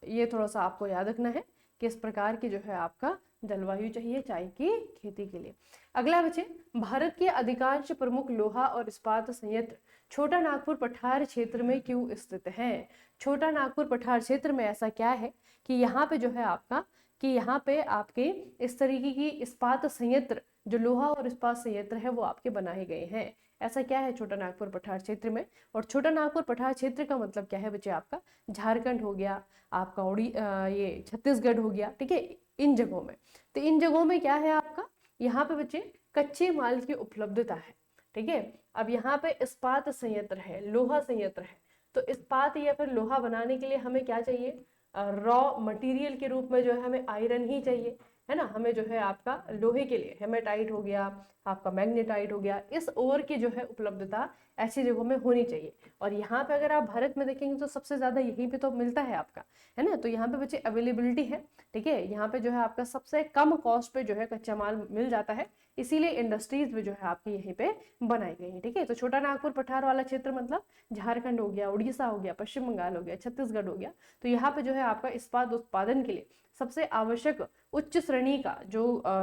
ये थोड़ा सा आपको याद रखना है किस प्रकार की जो है आपका जलवायु चाहिए चाय की खेती के लिए। अगला बच्चे, भारत के अधिकांश प्रमुख लोहा और इस्पात संयंत्र छोटा नागपुर पठार क्षेत्र में क्यों स्थित हैं? छोटा नागपुर पठार क्षेत्र में ऐसा क्या है कि यहाँ पे जो है आपका, कि यहाँ पे आपके इस तरीके की इस्पात संयंत्र, जो लोहा और इस्पात संयंत्र है वो आपके बनाए गए हैं। ऐसा क्या है छोटा नागपुर पठार क्षेत्र में? और छोटा नागपुर पठार क्षेत्र का मतलब क्या है बच्चे? आपका झारखंड हो गया, आपका ये छत्तीसगढ़ हो गया, ठीक है, इन जगहों में। तो इन जगहों में क्या है आपका, यहाँ पे बच्चे कच्चे माल की उपलब्धता है, ठीक है। अब यहाँ पे इस्पात संयंत्र है, लोहा संयंत्र है, तो इस्पात या फिर लोहा बनाने के लिए हमें क्या चाहिए? रॉ मटेरियल के रूप में जो है हमें आयरन ही चाहिए, है ना। हमें जो है आपका लोहे के लिए हेमेटाइट हो गया, आपका मैग्नेटाइट हो गया, इस ओर की जो है उपलब्धता ऐसी जगहों में होनी चाहिए। और यहाँ पे अगर आप भारत में देखेंगे तो सबसे ज्यादा यहीं पे तो मिलता है आपका, है ना। तो यहाँ पे बच्चे अवेलेबिलिटी है, ठीक है, यहाँ पे जो है आपका सबसे कम कॉस्ट पे जो है कच्चा माल मिल जाता है, इसीलिए इंडस्ट्रीज भी जो है आपकी यहीं पे बनाई गई है, ठीक है। तो छोटा नागपुर पठार वाला क्षेत्र मतलब झारखंड हो गया, उड़ीसा हो गया, पश्चिम बंगाल हो गया, छत्तीसगढ़ हो गया। तो यहाँ पे जो है आपका इस्पात उत्पादन के लिए सबसे आवश्यक उच्च श्रेणी का जो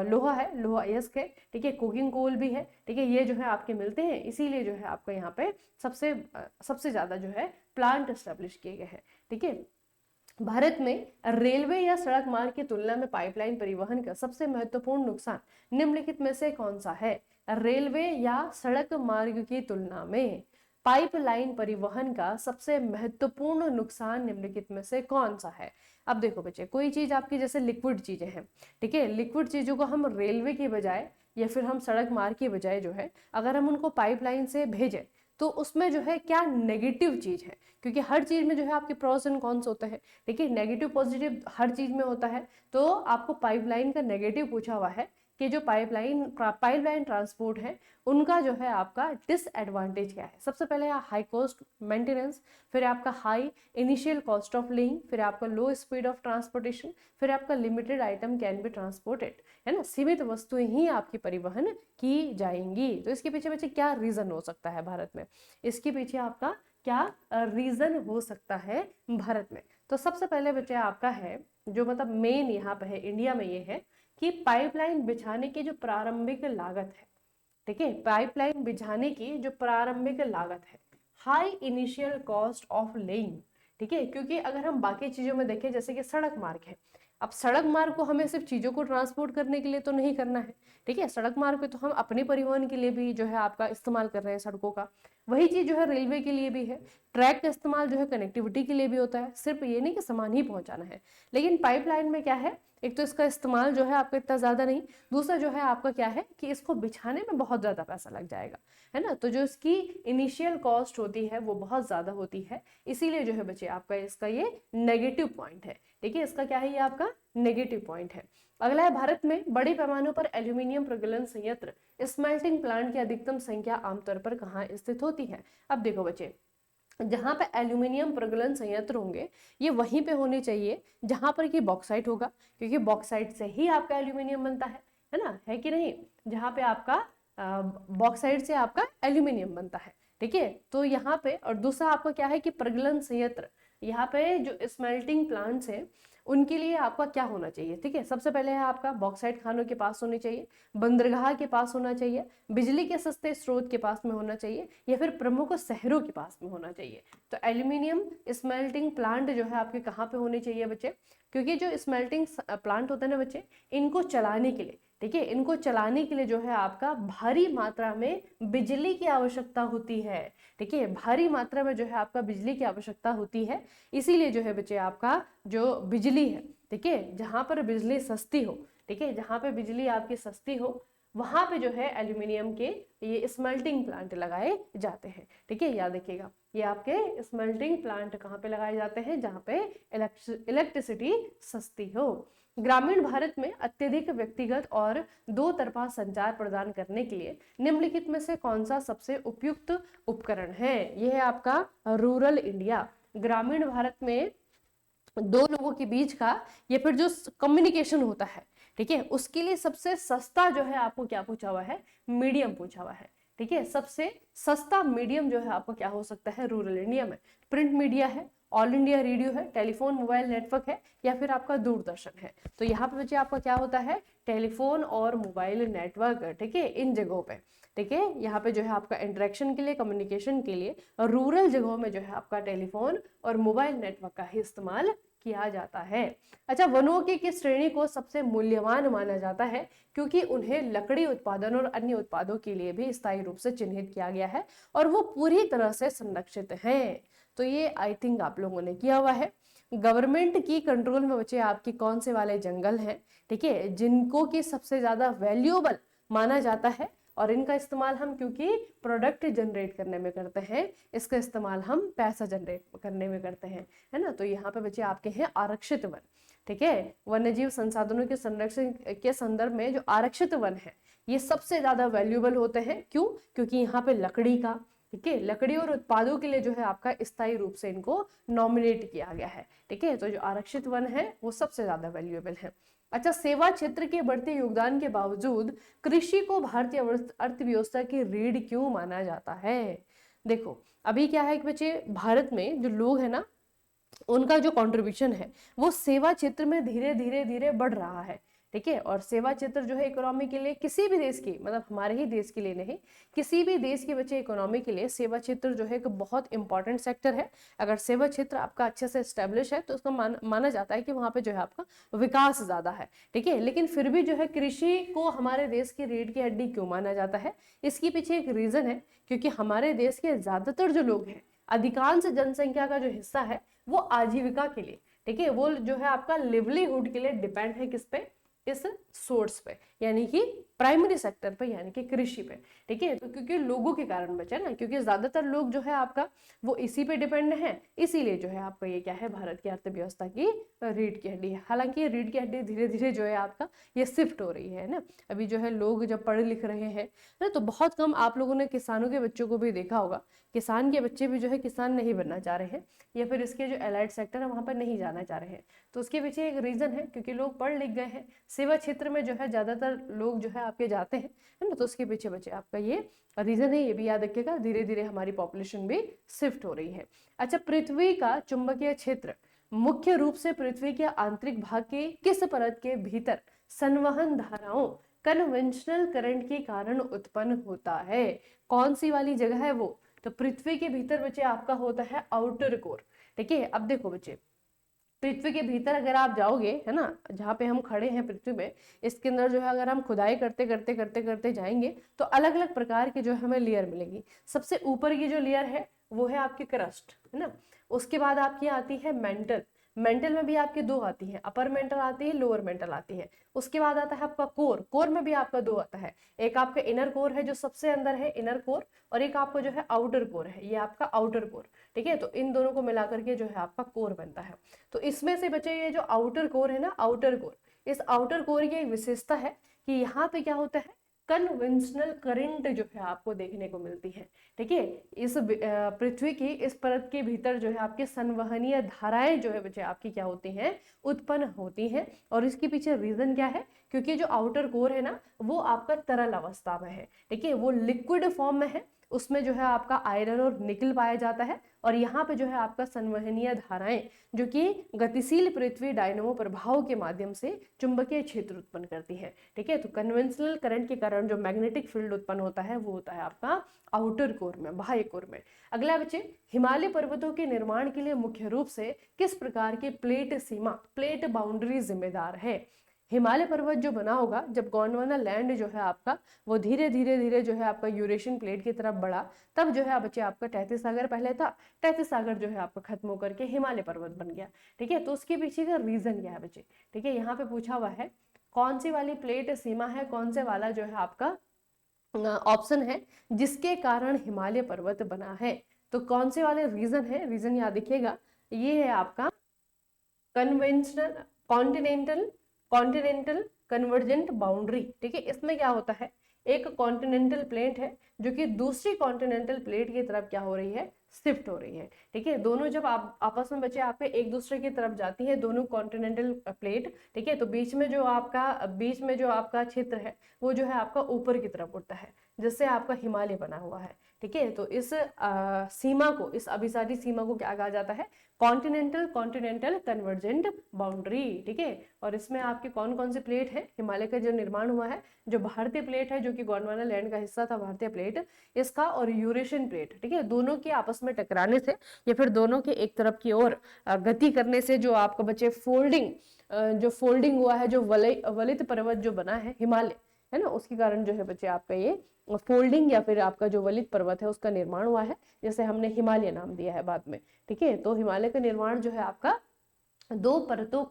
लोहा है, लोहा अयस्क है, ठीक है, कोकिंग कोल भी है, ठीक है, ये जो है आपके मिलते हैं, इसीलिए जो है आपको यहाँ पे सबसे ज्यादा जो है प्लांट एस्टेब्लिश किए गए हैं, ठीक है। भारत में रेलवे या सड़क मार्ग की तुलना में पाइपलाइन परिवहन का सबसे महत्वपूर्ण नुकसान निम्नलिखित में से कौन सा है? रेलवे या सड़क मार्ग की तुलना में, पाइपलाइन परिवहन का सबसे महत्वपूर्ण नुकसान निम्नलिखित में से कौन सा है? अब देखो बच्चे, कोई चीज आपकी जैसे लिक्विड चीजें हैं, ठीक है, लिक्विड चीजों को हम रेलवे की बजाय या फिर हम सड़क मार्ग की बजाय जो है अगर हम उनको पाइपलाइन से भेजें तो उसमें जो है क्या नेगेटिव चीज है, क्योंकि हर चीज में जो है आपके प्रोस एंड कॉन्स होते हैं, ठीक है, नेगेटिव पॉजिटिव हर चीज में होता है। तो आपको पाइपलाइन का नेगेटिव पूछा हुआ है कि जो पाइपलाइन ट्रांसपोर्ट है उनका जो है आपका डिसएडवांटेज क्या है। सबसे पहले हाई कॉस्ट मेंटेनेंस, फिर आपका high initial cost of laying, फिर आपका लो स्पीड ऑफ ट्रांसपोर्टेशन, फिर आपका limited item can be transported, है ना, सीमित वस्तुएं ही आपकी परिवहन की जाएंगी। तो इसके पीछे बच्चे क्या रीजन हो सकता है भारत में, इसके पीछे आपका क्या रीजन हो सकता है भारत में? तो सबसे पहले बच्चे आपका है जो मतलब मेन यहाँ पे है इंडिया में ये है कि पाइपलाइन बिछाने की जो प्रारंभिक लागत है, ठीक है, पाइपलाइन बिछाने की जो प्रारंभिक लागत है, high initial cost of laying, ठीक है, क्योंकि अगर हम बाकी चीजों में देखें जैसे कि सड़क मार्ग है, अब सड़क मार्ग को हमें सिर्फ चीजों को ट्रांसपोर्ट करने के लिए तो नहीं करना है, ठीक है, सड़क मार्ग पे तो हम अपने परिवहन के लिए भी जो है आपका इस्तेमाल कर रहे हैं सड़कों का, वही चीज जो है रेलवे के लिए भी है, ट्रैक का इस्तेमाल जो है कनेक्टिविटी के लिए भी होता है, सिर्फ ये नहीं कि सामान ही पहुंचाना है। लेकिन पाइपलाइन में क्या है, एक तो इसका इस्तेमाल जो है आपका इतना ज्यादा नहीं, दूसरा जो है आपका क्या है कि इसको बिछाने में बहुत ज्यादा पैसा लग जाएगा, है ना, तो जो इसकी इनिशियल कॉस्ट होती है वो बहुत ज्यादा होती है, इसीलिए जो है बच्चे आपका इसका ये नेगेटिव पॉइंट है, ठीक है, इसका क्या है, ये आपका नेगेटिव पॉइंट है। अगला है, भारत में बड़े पैमाने पर एल्यूमिनियम प्रगलन संयंत्र स्मेल्टिंग प्लांट की अधिकतम संख्या आमतौर पर कहाँ स्थित होती है? अब देखो बच्चे, जहां पे एल्यूमिनियम प्रगलन संयंत्र होंगे ये वहीं पे होने चाहिए जहां पर कि बॉक्साइट होगा, क्योंकि बॉक्साइट से ही आपका एल्यूमिनियम बनता है ना, है कि नहीं, जहां पे आपका बॉक्साइट से आपका एल्यूमिनियम बनता है, ठीक है, तो यहाँ पे, और दूसरा आपका क्या है कि प्रगलन संयंत्र, यहाँ पे जो स्मेल्टिंग प्लांट्स है उनके लिए आपका क्या होना चाहिए, ठीक है, सबसे पहले है आपका बॉक्साइट खानों के पास होनी चाहिए, बंदरगाह के पास होना चाहिए, बिजली के सस्ते स्रोत के पास में होना चाहिए, या फिर प्रमुख शहरों के पास में होना चाहिए। तो एल्यूमिनियम स्मेल्टिंग प्लांट जो है आपके कहाँ पे होने चाहिए बच्चे, क्योंकि जो स्मेल्टिंग प्लांट होते हैं ना बच्चे, इनको चलाने के लिए, ठीक है, इनको चलाने के लिए जो है आपका भारी मात्रा में बिजली की आवश्यकता होती है, ठीक है, भारी मात्रा में जो है आपका बिजली की आवश्यकता होती है, इसीलिए जो है बच्चे आपका जो बिजली है, ठीक है, जहां पर बिजली सस्ती हो, ठीक है, जहां पे बिजली आपकी सस्ती हो वहां पे जो है एल्यूमिनियम के ये स्मेल्टिंग प्लांट लगाए जाते हैं, ठीक है, याद रखिएगा, ये आपके स्मेल्टिंग प्लांट कहाँ पे लगाए जाते हैं, जहाँ पे इलेक्ट्रिसिटी सस्ती हो। ग्रामीण भारत में अत्यधिक व्यक्तिगत और दो तरफा संचार प्रदान करने के लिए निम्नलिखित में से कौन सा सबसे उपयुक्त उपकरण है? यह है आपका रूरल इंडिया, ग्रामीण भारत में दो लोगों के बीच का या फिर जो कम्युनिकेशन होता है, ठीक है, उसके लिए सबसे सस्ता जो है आपको क्या पूछा हुआ है, मीडियम पूछा हुआ है, ठीक है, सबसे सस्ता मीडियम जो है आपको क्या हो सकता है रूरल इंडिया में? प्रिंट मीडिया है, ऑल इंडिया रेडियो है, टेलीफोन मोबाइल नेटवर्क है, या फिर आपका दूरदर्शन है। तो यहाँ पे बच्चे आपका क्या होता है, टेलीफोन और मोबाइल नेटवर्क, ठीक है, इन जगहों पे, ठीक है, यहाँ पे जो है आपका इंटरेक्शन के लिए, कम्युनिकेशन के लिए रूरल जगहों में जो है आपका टेलीफोन और मोबाइल नेटवर्क का ही इस्तेमाल किया जाता है। अच्छा, वनों की किस श्रेणी को सबसे मूल्यवान माना जाता है? क्योंकि उन्हें लकड़ी उत्पादन और अन्य उत्पादों के लिए भी स्थायी रूप से चिन्हित किया गया है और वो पूरी तरह से संरक्षित हैं। तो ये आई थिंक आप लोगों ने किया हुआ है। गवर्नमेंट की कंट्रोल में बचे आपके कौन से वाले जंगल हैं, ठीक है, जिनको की सबसे ज्यादा वैल्यूएबल माना जाता है, और इनका इस्तेमाल हम क्योंकि प्रोडक्ट जनरेट करने में करते हैं, इसका इस्तेमाल हम पैसा जनरेट करने में करते हैं, है ना। तो यहाँ पे बच्चे आपके हैं आरक्षित वन, ठीक है, वन्यजीव संसाधनों के संरक्षण के संदर्भ में जो आरक्षित वन है ये सबसे ज्यादा वैल्यूएबल होते हैं। क्यों? क्योंकि यहाँ पे लकड़ी का, ठीक है, लकड़ी और उत्पादों के लिए जो है आपका स्थायी रूप से इनको नॉमिनेट किया गया है, ठीक है। तो जो आरक्षित वन है वो सबसे ज्यादा वैल्यूएबल है। अच्छा, सेवा क्षेत्र के बढ़ते योगदान के बावजूद कृषि को भारतीय अर्थव्यवस्था की रीढ़ क्यों माना जाता है? देखो, अभी क्या है कि बच्चे भारत में जो लोग है ना, उनका जो कंट्रीब्यूशन है वो सेवा क्षेत्र में धीरे धीरे धीरे बढ़ रहा है, ठीक है। और सेवा क्षेत्र जो है इकोनॉमी के लिए, किसी भी देश की, मतलब हमारे ही देश के लिए नहीं, किसी भी देश के बच्चे इकोनॉमी के लिए सेवा क्षेत्र जो है एक बहुत इंपॉर्टेंट सेक्टर है। अगर सेवा क्षेत्र आपका अच्छे से एस्टेब्लिश है तो उसका माना जाता है कि वहां पे जो है आपका विकास ज्यादा है, ठीक है। लेकिन फिर भी जो है कृषि को हमारे देश की रीढ़ की हड्डी क्यों माना जाता है, इसके पीछे एक रीजन है, क्योंकि हमारे देश के ज्यादातर जो लोग हैं, अधिकांश जनसंख्या का जो हिस्सा है वो आजीविका के लिए, ठीक है, वो जो है आपका लिवलीहुड के लिए डिपेंड है किस पे, इस सोर्स पे, यानी कि प्राइमरी सेक्टर पे, यानी कि कृषि पे, ठीक है। तो क्योंकि लोगों के कारण बचा ना, क्योंकि ज्यादातर लोग जो है आपका वो इसी पे डिपेंड है, इसीलिए जो है आपका ये क्या है, भारत की अर्थव्यवस्था की रीढ़ की हड्डी है। हालांकि ये रीढ़ की हड्डी धीरे धीरे जो है आपका ये शिफ्ट हो रही है ना। अभी जो है लोग जब पढ़ लिख रहे हैं ना, तो बहुत कम आप लोगों ने किसानों के बच्चों को भी देखा होगा, किसान के बच्चे भी जो है किसान नहीं बनना चाह रहे हैं, या फिर इसके जो एलाइड सेक्टर है वहां पर नहीं जाना चाह रहे हैं। तो उसके पीछे एक रीजन है, क्योंकि लोग पढ़ लिख गए हैं, सेवा क्षेत्र में जो है ज्यादातर लोग जो है आपके जाते हैं, है ना। तो उसके पीछे बचे आपका ये रीजन है, ये भी याद रखिएगा। धीरे धीरे हमारी पॉपुलेशन भी शिफ्ट हो रही है। अच्छा, पृथ्वी का चुंबकीय क्षेत्र मुख्य रूप से पृथ्वी के आंतरिक भाग के किस परत के भीतर संवहन धाराओं, कन्वेंशनल करंट के कारण उत्पन्न होता है? कौन सी वाली जगह है वो? तो पृथ्वी के भीतर बच्चे आपका होता है आउटर कोर, ठीक है। अब देखो बच्चे, पृथ्वी के भीतर अगर आप जाओगे, है ना, जहाँ पे हम खड़े हैं पृथ्वी में, इसके अंदर जो है अगर हम खुदाई करते करते करते करते जाएंगे तो अलग अलग प्रकार की जो है हमें लेयर मिलेगी। सबसे ऊपर की जो लेयर है वो है आपकी क्रस्ट, है ना। उसके बाद आपकी आती है मेंटल, मेंटल में भी आपके दो आती है, अपर मेंटल आती है, लोअर मेंटल आती है। उसके बाद आता है आपका कोर, कोर में भी आपका दो आता है, एक आपका इनर कोर है जो सबसे अंदर है, इनर कोर, और एक आपका जो है आउटर कोर है, ये आपका आउटर कोर, ठीक है। तो इन दोनों को मिलाकर के जो है आपका कोर बनता है। तो इसमें से बचे ये जो आउटर कोर है ना, आउटर कोर, इस आउटर कोर की एक विशेषता है कि यहाँ पे क्या होता है, कन्वेंशनल करंट जो है आपको देखने को मिलती है, ठीक है। इस पृथ्वी की इस परत के भीतर जो है आपके संवहनीय धाराएं जो है बच्चे आपकी क्या होती हैं, उत्पन्न होती हैं। और इसके पीछे रीजन क्या है, क्योंकि जो आउटर कोर है ना वो आपका तरल अवस्था में है, ठीक है, वो लिक्विड फॉर्म में है, उसमें जो है आपका आयरन और निकल पाया जाता है। और यहाँ पे जो है आपका संवहनीय धाराएं जो कि गतिशील पृथ्वी डायनमो प्रभाव के माध्यम से चुंबकीय क्षेत्र उत्पन्न करती है, ठीक है। तो कन्वेंशनल करंट के कारण जो मैग्नेटिक फील्ड उत्पन्न होता है वो होता है आपका आउटर कोर में, बाह्य कोर में। अगला बच्चे, हिमालय पर्वतों के निर्माण के लिए मुख्य रूप से किस प्रकार की प्लेट सीमा, प्लेट बाउंड्री जिम्मेदार है? हिमालय पर्वत जो बना होगा जब गोंडवाना लैंड जो है आपका वो धीरे धीरे धीरे जो है आपका यूरेशियन प्लेट की तरफ बढ़ा, तब जो है बच्चे आपका तैतीस सागर पहले था, तैतीस सागर जो है आपका खत्म होकर के हिमालय पर्वत बन गया, ठीक है। तो उसके पीछे का रीजन क्या है बच्चे, ठीक है, यहाँ पे पूछा हुआ है कौन सी वाली प्लेट सीमा है, कौन से वाला जो है आपका ऑप्शन है जिसके कारण हिमालय पर्वत बना है। तो कौन से वाले रीजन है, रीजन याद रखिएगा, ये है आपका conventional continental continental convergent boundary, ठीक है। इसमें क्या होता है, एक कॉन्टिनेंटल प्लेट है जो कि दूसरी कॉन्टिनेंटल प्लेट की तरफ क्या हो रही है, शिफ्ट हो रही है, ठीक है। दोनों जब आप आपस में बचे आपके एक दूसरे की तरफ जाती है दोनों कॉन्टिनेंटल प्लेट, ठीक है, तो बीच में जो आपका क्षेत्र है वो जो है आपका ऊपर की तरफ उठता है, जिससे आपका हिमालय बना हुआ है, ठीक है। तो इस सीमा को, इस अभिसारी सीमा को क्या कहा जाता है, कॉन्टिनेंटल कन्वर्जेंट बाउंड्री, ठीक है। और इसमें आपके कौन कौन से प्लेट है, हिमालय का जो निर्माण हुआ है, जो भारतीय प्लेट है जो कि गोंडवाना लैंड का हिस्सा था, भारतीय प्लेट इसका, और यूरेशियन प्लेट, ठीक है, दोनों के आपस में टकराने से या फिर दोनों के एक तरफ की ओर गति करने से जो आपका बचे फोल्डिंग हुआ है, जो वलित पर्वत जो बना है हिमालय, है ना, उसके कारण जो है बच्चे आपका ये फोल्डिंग या फिर आपका जो वलित पर्वत है उसका निर्माण हुआ है, जैसे हमने हिमालय नाम दिया है बाद में, ठीक है। तो हिमालय का निर्माण जो है आपका प्लेटों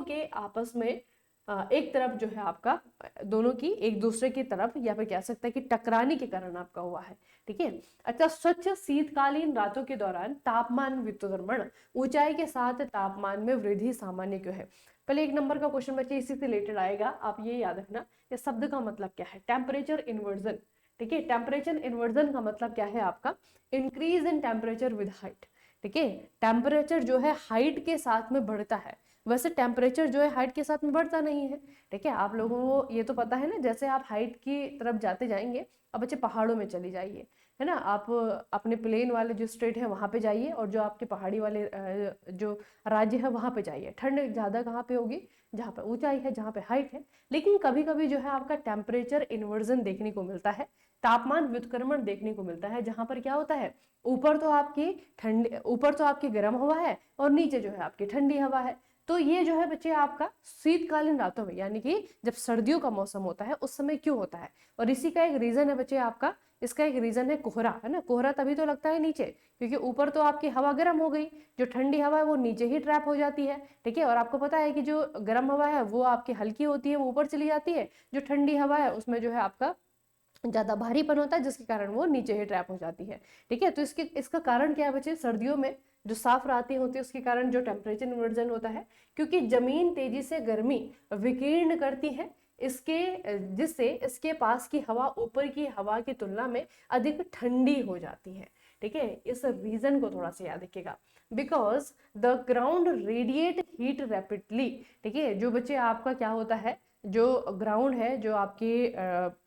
के आपस में एक तरफ जो है आपका दोनों की एक दूसरे की तरफ या फिर कह सकते हैं कि टकराने के कारण आपका हुआ है, ठीक है। अच्छा, स्वच्छ शीतकालीन रातों के दौरान तापमान वितरण, ऊंचाई के साथ तापमान में वृद्धि सामान्य क्यों है? पहले एक नंबर का क्वेश्चन बच्चे इसी से रिलेटेड आएगा, आप ये याद रखना, इस शब्द का मतलब क्या है, टेम्परेचर इन्वर्जन, ठीक है। टेम्परेचर इन्वर्जन का मतलब क्या है आपका, increase in temperature with height, ठीक है। टेम्परेचर जो है हाइट के साथ में बढ़ता है, वैसे टेम्परेचर जो है हाइट के साथ में बढ़ता नहीं है। ठीक है, आप लोगों को ये तो पता है ना, जैसे आप हाइट की तरफ जाते जाएंगे, अब बच्चे पहाड़ों में चली जाइए, है ना, आप अपने प्लेन वाले जो स्टेट है वहां पे जाइए, और जो आपके पहाड़ी वाले जो राज्य है वहां पे जाइए। ठंड ज्यादा कहाँ पे होगी? जहाँ पे ऊंचाई है, जहाँ पे हाइट है। लेकिन कभी कभी जो है आपका टेम्परेचर इन्वर्जन देखने को मिलता है, तापमान व्युत्क्रमण देखने को मिलता है, जहां पर क्या होता है, ऊपर तो आपकी ठंडी, ऊपर तो आपकी गर्म हवा है और नीचे जो है आपकी ठंडी हवा है। तो ये जो है बच्चे आपका शीतकालीन रातों में, यानी कि जब सर्दियों का मौसम होता है उस समय क्यों होता है। और इसी का एक रीजन है बच्चे आपका, इसका एक रीजन है कोहरा, है ना। कोहरा तभी तो लगता है नीचे, क्योंकि ऊपर तो आपकी हवा गर्म हो गई, जो ठंडी हवा है वो नीचे ही ट्रैप हो जाती है। ठीक है, और आपको पता है कि जो गर्म हवा है वो आपकी हल्की होती है, वो ऊपर चली जाती है, जो ठंडी हवा है उसमें जो है आपका ज्यादा भारीपन होता है, जिसके कारण वो नीचे ही ट्रैप हो जाती है। ठीक है, तो इसका कारण क्या है बच्चे, सर्दियों में जो साफ रातें होती है उसके कारण जो टेम्परेचर इन्वर्जन होता है, क्योंकि जमीन तेजी से गर्मी विकीर्ण करती है, जिससे इसके पास की हवा ऊपर की हवा की तुलना में अधिक ठंडी हो जाती है। ठीक है, इस रीजन को थोड़ा सा याद रखिएगा, because the ground radiate heat rapidly. ठीक है, जो बच्चे आपका क्या होता है, जो ग्राउंड है, जो आपकी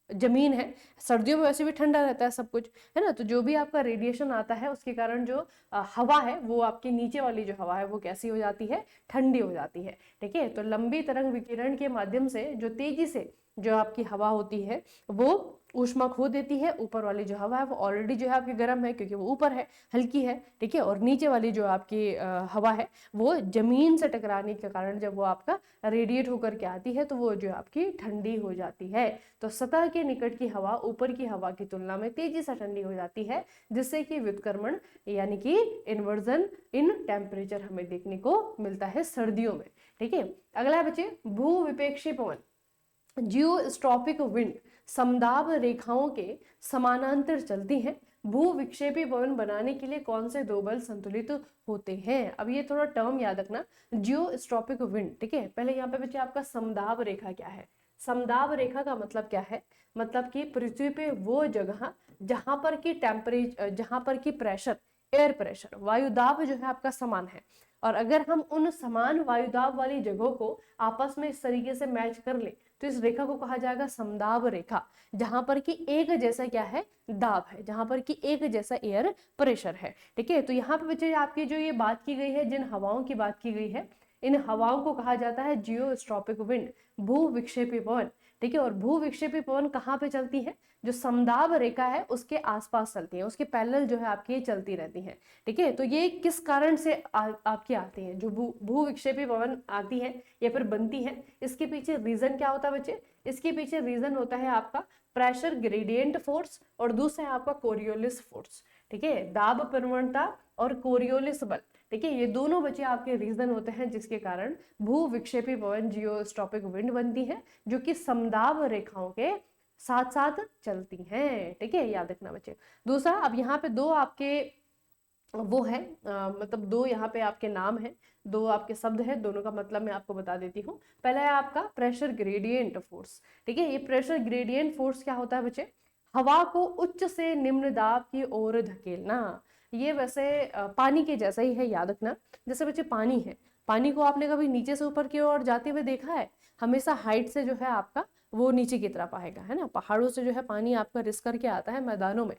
जमीन है, सर्दियों में वैसे भी ठंडा रहता है सब कुछ, है ना, तो जो भी आपका रेडिएशन आता है उसके कारण जो हवा है वो आपकी नीचे वाली जो हवा है वो कैसी हो जाती है, ठंडी हो जाती है। ठीक है, तो लंबी तरंग विकिरण के माध्यम से जो तेजी से जो आपकी हवा होती है वो ऊष्मा खो देती है। ऊपर वाली जो हवा है वो ऑलरेडी जो है आपकी गर्म है, क्योंकि वो ऊपर है, हल्की है। ठीक है, और नीचे वाली जो आपकी हवा है वो जमीन से टकराने के कारण जब वो आपका रेडिएट होकर के आती है तो वो जो आपकी ठंडी हो जाती है। तो सतह के निकट की हवा ऊपर की हवा की तुलना में तेजी से ठंडी हो जाती है, जिससे कि व्युत्क्रमण यानी कि इन्वर्जन इन टेम्परेचर हमें देखने को मिलता है सर्दियों में। ठीक है, अगला है बच्चे भूविपेक्षी पवन, जियोस्ट्रॉपिक विंड समदाब रेखाओं के समानांतर चलती हैं। भू विक्षेपी पवन बनाने के लिए कौन से दो बल संतुलित होते हैं? अब ये थोड़ा टर्म याद रखना, जियोस्ट्रॉपिक विंड। ठीक है, पहले यहाँ पे बच्चे आपका समदाब रेखा क्या है? समदाब रेखा का मतलब क्या है? मतलब कि पृथ्वी पे वो जगह जहां पर की टेम्परेचर, जहां पर की प्रेशर, एयर प्रेशर, वायुदाब जो है आपका समान है, और अगर हम उन समान वायुदाब वाली जगहों को आपस में इस तरीके से मैच कर ले तो इस रेखा को कहा जाएगा समदाब रेखा, जहां पर कि एक जैसा क्या है, दाब है, जहां पर कि एक जैसा एयर प्रेशर है। ठीक है, तो यहाँ पे बच्चे आपकी जो ये बात की गई है, जिन हवाओं की बात की गई है, इन हवाओं को कहा जाता है जियोस्ट्रॉपिक विंड, भू विक्षेपी पवन। ठीक है, और भू विक्षेपी पवन कहाँ पे चलती है? जो समदाब रेखा है उसके आसपास चलती है, उसके पैरेलल जो है आपकी चलती रहती है। ठीक है, तो ये किस कारण से आपकी आती है, जो भू विक्षेपी पवन आती है या फिर बनती है, इसके पीछे रीजन क्या होता है बच्चे? इसके पीछे रीजन होता है आपका प्रेशर ग्रेडियंट फोर्स, और दूसरा है आपका कोरियोलिस फोर्स। ठीक है, दाब प्रवणता और कोरियोलिस बल। ठीक है, ये दोनों बच्चे आपके रीजन होते हैं जिसके कारण भू विक्षेपी पवन, जियोस्ट्रॉपिक विंड बनती है, जो कि समदाब रेखाओं के साथ साथ चलती हैं। ठीक है, याद रखना बच्चे। दूसरा, अब यहाँ पे दो आपके वो है, मतलब दो यहाँ पे आपके नाम है, दो आपके शब्द है, दोनों का मतलब मैं आपको बता देती हूँ। पहला है आपका प्रेशर ग्रेडियंट फोर्स। ठीक है, ये प्रेशर ग्रेडियंट फोर्स क्या होता है बच्चे? हवा को उच्च से निम्न दाब की ओर धकेलना। ये वैसे पानी के जैसा ही है, याद रखना। जैसे बच्चे पानी है, पानी को आपने कभी नीचे से ऊपर की ओर जाते हुए देखा है? हमेशा हाइट से जो है आपका वो नीचे की तरफ आएगा, है ना। पहाड़ों से जो है पानी आपका रिस करके आता है मैदानों में,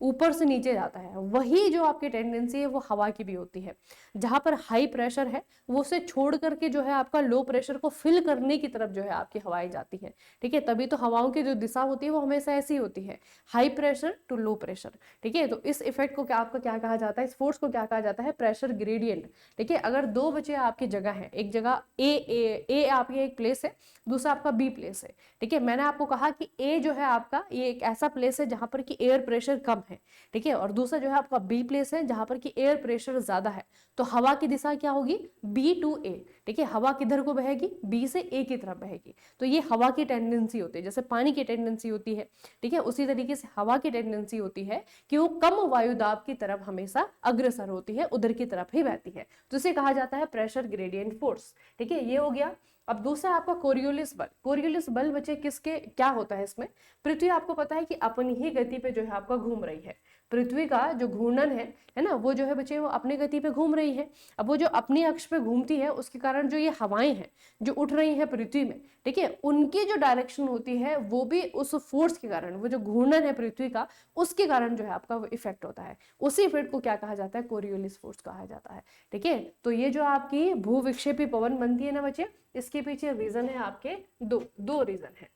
ऊपर से नीचे जाता है। वही जो आपकी टेंडेंसी है वो हवा की भी होती है, जहां पर हाई प्रेशर है वो उसे छोड़ करके जो है आपका लो प्रेशर को फिल करने की तरफ जो है आपकी हवाएं जाती है। ठीक है, तभी तो हवाओं की जो दिशा होती है वो हमेशा ऐसी होती है, high pressure to low pressure. ठीक है, तो इस इफेक्ट को आपका क्या कहा जाता है, इस फोर्स को क्या कहा जाता है? Pressure gradient. ठीक है, अगर दो बचे आपकी जगह है, एक जगह ए आपकी एक प्लेस है, दूसरा आपका बी प्लेस है। ठीक है, मैंने आपको कहा कि ए जो है आपका ये एक ऐसा प्लेस है जहां पर कि एयर प्रेशर कम है। ठीक है, और दूसरा जो है आपका बी प्लेस है जहां पर कि एयर प्रेशर ज्यादा है। तो हवा की दिशा क्या होगी? बी टू ए। ठीक है, हवा किधर को बहेगी? बी से ए की तरफ बहेगी। तो ये हवा की टेंडेंसी होती है, जैसे पानी की टेंडेंसी होती है। ठीक है, उसी तरीके से हवा की टेंडेंसी होती है कि वो कम वायुदाब की तरफ हमेशा अग्रसर होती है, उधर की तरफ ही बहती है, तो इसे कहा जाता है प्रेशर ग्रेडियंट फोर्स। ठीक है, ये हो गया। अब दूसरा आपका कोरियोलिस बल। कोरियोलिस बल बच्चे किसके क्या होता है इसमें, पृथ्वी आपको पता है कि अपनी ही गति पे जो है आपका घूम रही है, पृथ्वी का जो घूर्णन है ना, वो जो है बच्चे वो अपनी गति पे घूम रही है। अब वो जो अपनी अक्ष पे घूमती है उसके कारण जो ये हवाएं हैं जो उठ रही हैं पृथ्वी में, ठीक है, उनकी जो डायरेक्शन होती है वो भी उस फोर्स के कारण, वो जो घूर्णन है पृथ्वी का उसके कारण जो है आपका वो इफेक्ट होता है। उसी इफेक्ट को क्या कहा जाता है, कोरियोलिस फोर्स कहा जाता है, ठीक है। तो ये जो आपकी भूविक्षेपी पवन बनती है ना बच्चे, इसके पीछे रीजन है आपके दो रीजन है।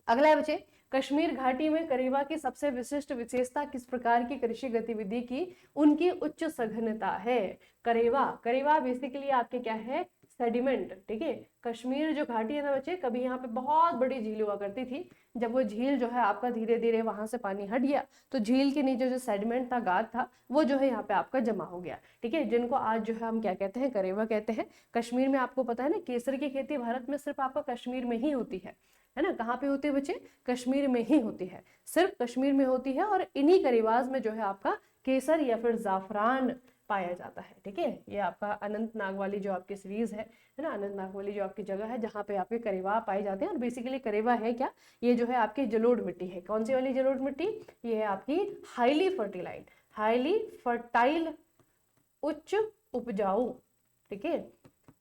अगला है बच्चे, कश्मीर घाटी में करेवा की सबसे विशिष्ट विशेषता किस प्रकार की कृषि गतिविधि की उनकी उच्च सघनता है। करेवा बेसिकली आपके क्या है, सेडिमेंट, ठीक है। कश्मीर जो घाटी है ना बच्चे, कभी यहाँ पे बहुत बड़ी झील हुआ करती थी, जब वो झील जो है आपका धीरे धीरे वहां से पानी हट गया तो झील के नीचे जो सेडिमेंट था, गाद था, वो जो है यहाँ पे आपका जमा हो गया, ठीक है, जिनको आज जो है हम क्या कहते हैं, करेवा कहते हैं। कश्मीर में आपको पता है ना, केसर की खेती भारत में सिर्फ आपका कश्मीर में ही होती है ना। कहाँ पे होती है बच्चे, कश्मीर में ही होती है, सिर्फ कश्मीर में होती है। और इन्हीं करेवाज में जो है आपका केसर या फिर जाफरान पाया जाता है, ठीक है। ये आपका अनंतनाग वाली जो आपकी सीरीज है ना, अनंतनाग वाली जो आपकी जगह है जहाँ पे आपके करेवा पाए जाते हैं। और बेसिकली करेवा है क्या, ये जो है आपकी जलोढ़ मिट्टी है। कौन सी वाली जलोढ़ मिट्टी, ये है आपकी हाईली फर्टाइल उच्च उपजाऊ, ठीक है,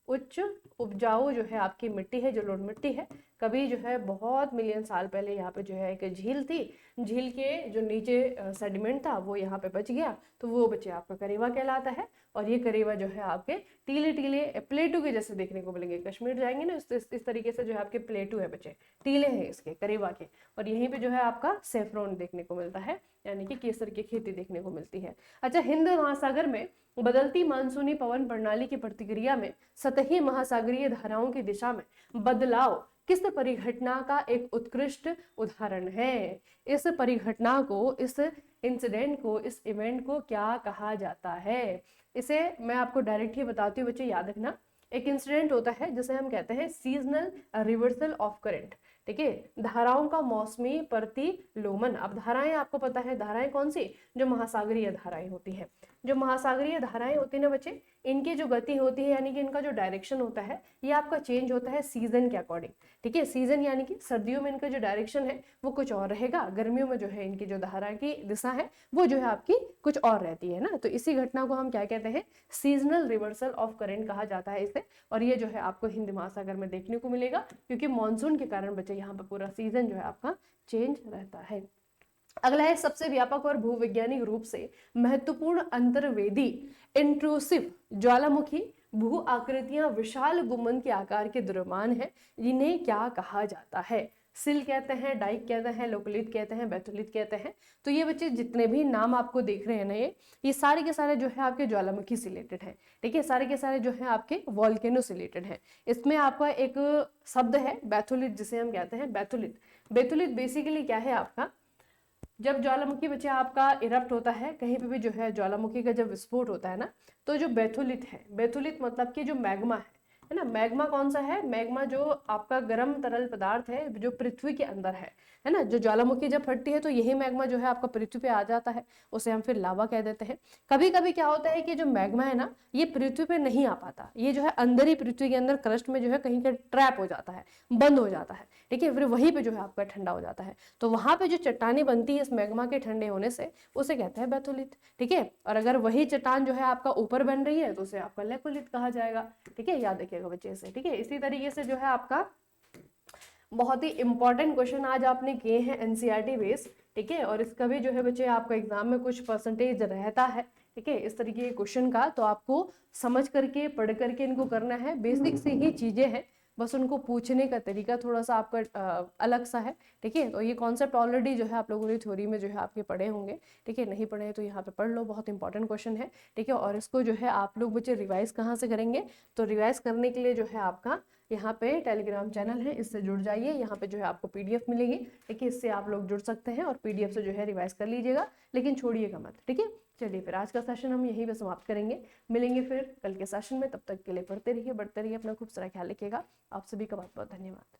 उच्च उपजाऊ जो है आपकी मिट्टी है, जलोढ़ मिट्टी है। कभी जो है बहुत मिलियन साल पहले यहाँ पे जो है एक झील थी, झील के जो नीचे सेडिमेंट था वो यहाँ पे बच गया, तो वो बच्चे आपका करेवा कहलाता है। और ये करेवा जो है आपके टीले टीले प्लेटू के जैसे देखने को मिलेंगे। कश्मीर जाएंगे ना इस तरीके से जो है आपके प्लेटू है बच्चे, टीले हैं इसके करेवा के। और यहीं पे जो है आपका सेफ्रॉन देखने को मिलता है, यानी कि केसर की खेती देखने को मिलती है। अच्छा, हिंद महासागर में बदलती मानसूनी पवन प्रणाली की प्रतिक्रिया में सतही महासागरीय धाराओं की दिशा में बदलाव किस परिघटना का एक उत्कृष्ट उदाहरण है। इस परिघटना को, इस इंसिडेंट को, इस इवेंट को क्या कहा जाता है। इसे मैं आपको डायरेक्ट ही बताती हूँ बच्चे, याद रखना। एक इंसिडेंट होता है जिसे हम कहते हैं सीजनल रिवर्सल ऑफ करंट, ठीक है, धाराओं का मौसमी प्रतिलोमन। अब धाराएं आपको पता है, धाराएं कौन सी, जो महासागरीय धाराएं होती है। जो महासागरीय धाराएं होती है ना बच्चे, इनकी जो गति होती है, यानी कि इनका जो डायरेक्शन होता है, ये आपका चेंज होता है सीजन के अकॉर्डिंग, ठीक है। सीजन यानी कि सर्दियों में इनका जो डायरेक्शन है वो कुछ और रहेगा, गर्मियों में जो है इनकी जो धारा की दिशा है वो जो है आपकी कुछ और रहती है ना। तो इसी घटना को हम क्या कहते हैं, सीजनल रिवर्सल ऑफ करंट कहा जाता है इसे। और ये जो है आपको हिंद महासागर में देखने को मिलेगा, क्योंकि मानसून के कारण बच्चे यहाँ पर पूरा सीजन जो है आपका चेंज रहता है। अगला है, सबसे व्यापक और भूवैज्ञानिक रूप से महत्वपूर्ण अंतर्वेदी इंट्रूसिव ज्वालामुखी भू आकृतियां विशाल गुंबद के आकार के द्रव्यमान है, जिन्हें क्या कहा जाता है। सिल कहते हैं, डाइक कहते हैं, लोकलित कहते हैं, बैथोलित कहते हैं। तो ये बच्चे जितने भी नाम आपको देख रहे हैं ना, ये सारे के सारे जो है आपके ज्वालामुखी से रिलेटेड है, ठीक है, सारे के सारे जो है आपके वॉल्केनो से रिलेटेड है। इसमें आपका एक शब्द है बैथोलिट, जिसे हम कहते हैं बैथोलिट। बैथोलिट बेसिकली क्या है आपका, जब ज्वालामुखी बच्चे आपका इरप्ट होता है, कहीं पे भी जो है ज्वालामुखी का जब विस्फोट होता है ना, तो जो बैथोलिट है, बैथोलिट मतलब कि जो मैग्मा है ना, मैग्मा कौन सा है, मैग्मा जो आपका गर्म तरल पदार्थ है जो पृथ्वी के अंदर है ना। जो ज्वालामुखी जब फटती है तो यही मैग्मा जो है आपका पृथ्वी पे आ जाता है, उसे हम फिर लावा कह देते हैं। कभी कभी क्या होता है कि जो मैग्मा है ना, ये पृथ्वी पे नहीं आ पाता, ये जो है अंदर ही पृथ्वी के अंदर क्रस्ट में जो है कहीं का ट्रैप हो जाता है, बंद हो जाता है, ठीक है, फिर वहीं पे जो है आपका ठंडा हो जाता है। तो वहां पे जो चट्टानी बनती है इस मैग्मा के ठंडे होने से, उसे कहते हैं बैथोलिट, ठीक है। और अगर वही चट्टान जो है आपका ऊपर बन रही है तो उसे आपका लेपोलिट कहा जाएगा, ठीक है, याद रखिएगा बच्चे से, ठीक है। इसी तरीके से जो है आपका बहुत ही इंपॉर्टेंट क्वेश्चन आज आपने किए हैं एनसीईआरटी बेस, ठीक है। और इसका भी जो है बच्चे आपका एग्जाम में कुछ परसेंटेज रहता है, ठीक है, इस तरीके के क्वेश्चन का। तो आपको समझ करके पढ़ करके इनको करना है, बेसिक से ही चीजें हैं, बस उनको पूछने का तरीका थोड़ा सा आपका अलग सा है, ठीक है। तो ये कॉन्सेप्ट ऑलरेडी जो है आप लोगों ने थ्योरी में जो है आपके पढ़े होंगे, ठीक है, नहीं पढ़े हैं तो यहाँ पे पढ़ लो, बहुत इंपॉर्टेंट क्वेश्चन है, ठीक है। और इसको जो है आप लोग बच्चे रिवाइज कहाँ से करेंगे, तो रिवाइज करने के लिए जो है आपका यहाँ पे टेलीग्राम चैनल है, इससे जुड़ जाइए। यहाँ पे जो है आपको पीडीएफ मिलेगी, ठीक है, इससे आप लोग जुड़ सकते हैं और पीडीएफ से जो है रिवाइज कर लीजिएगा, लेकिन छोड़िएगा मत, ठीक है। चलिए फिर आज का सेशन हम यहीं पे समाप्त करेंगे, मिलेंगे फिर कल के सेशन में। तब तक के लिए पढ़ते रहिए, बढ़ते रहिए, अपना खूब सारा ख्याल रखिएगा। आप सभी का बहुत बहुत धन्यवाद।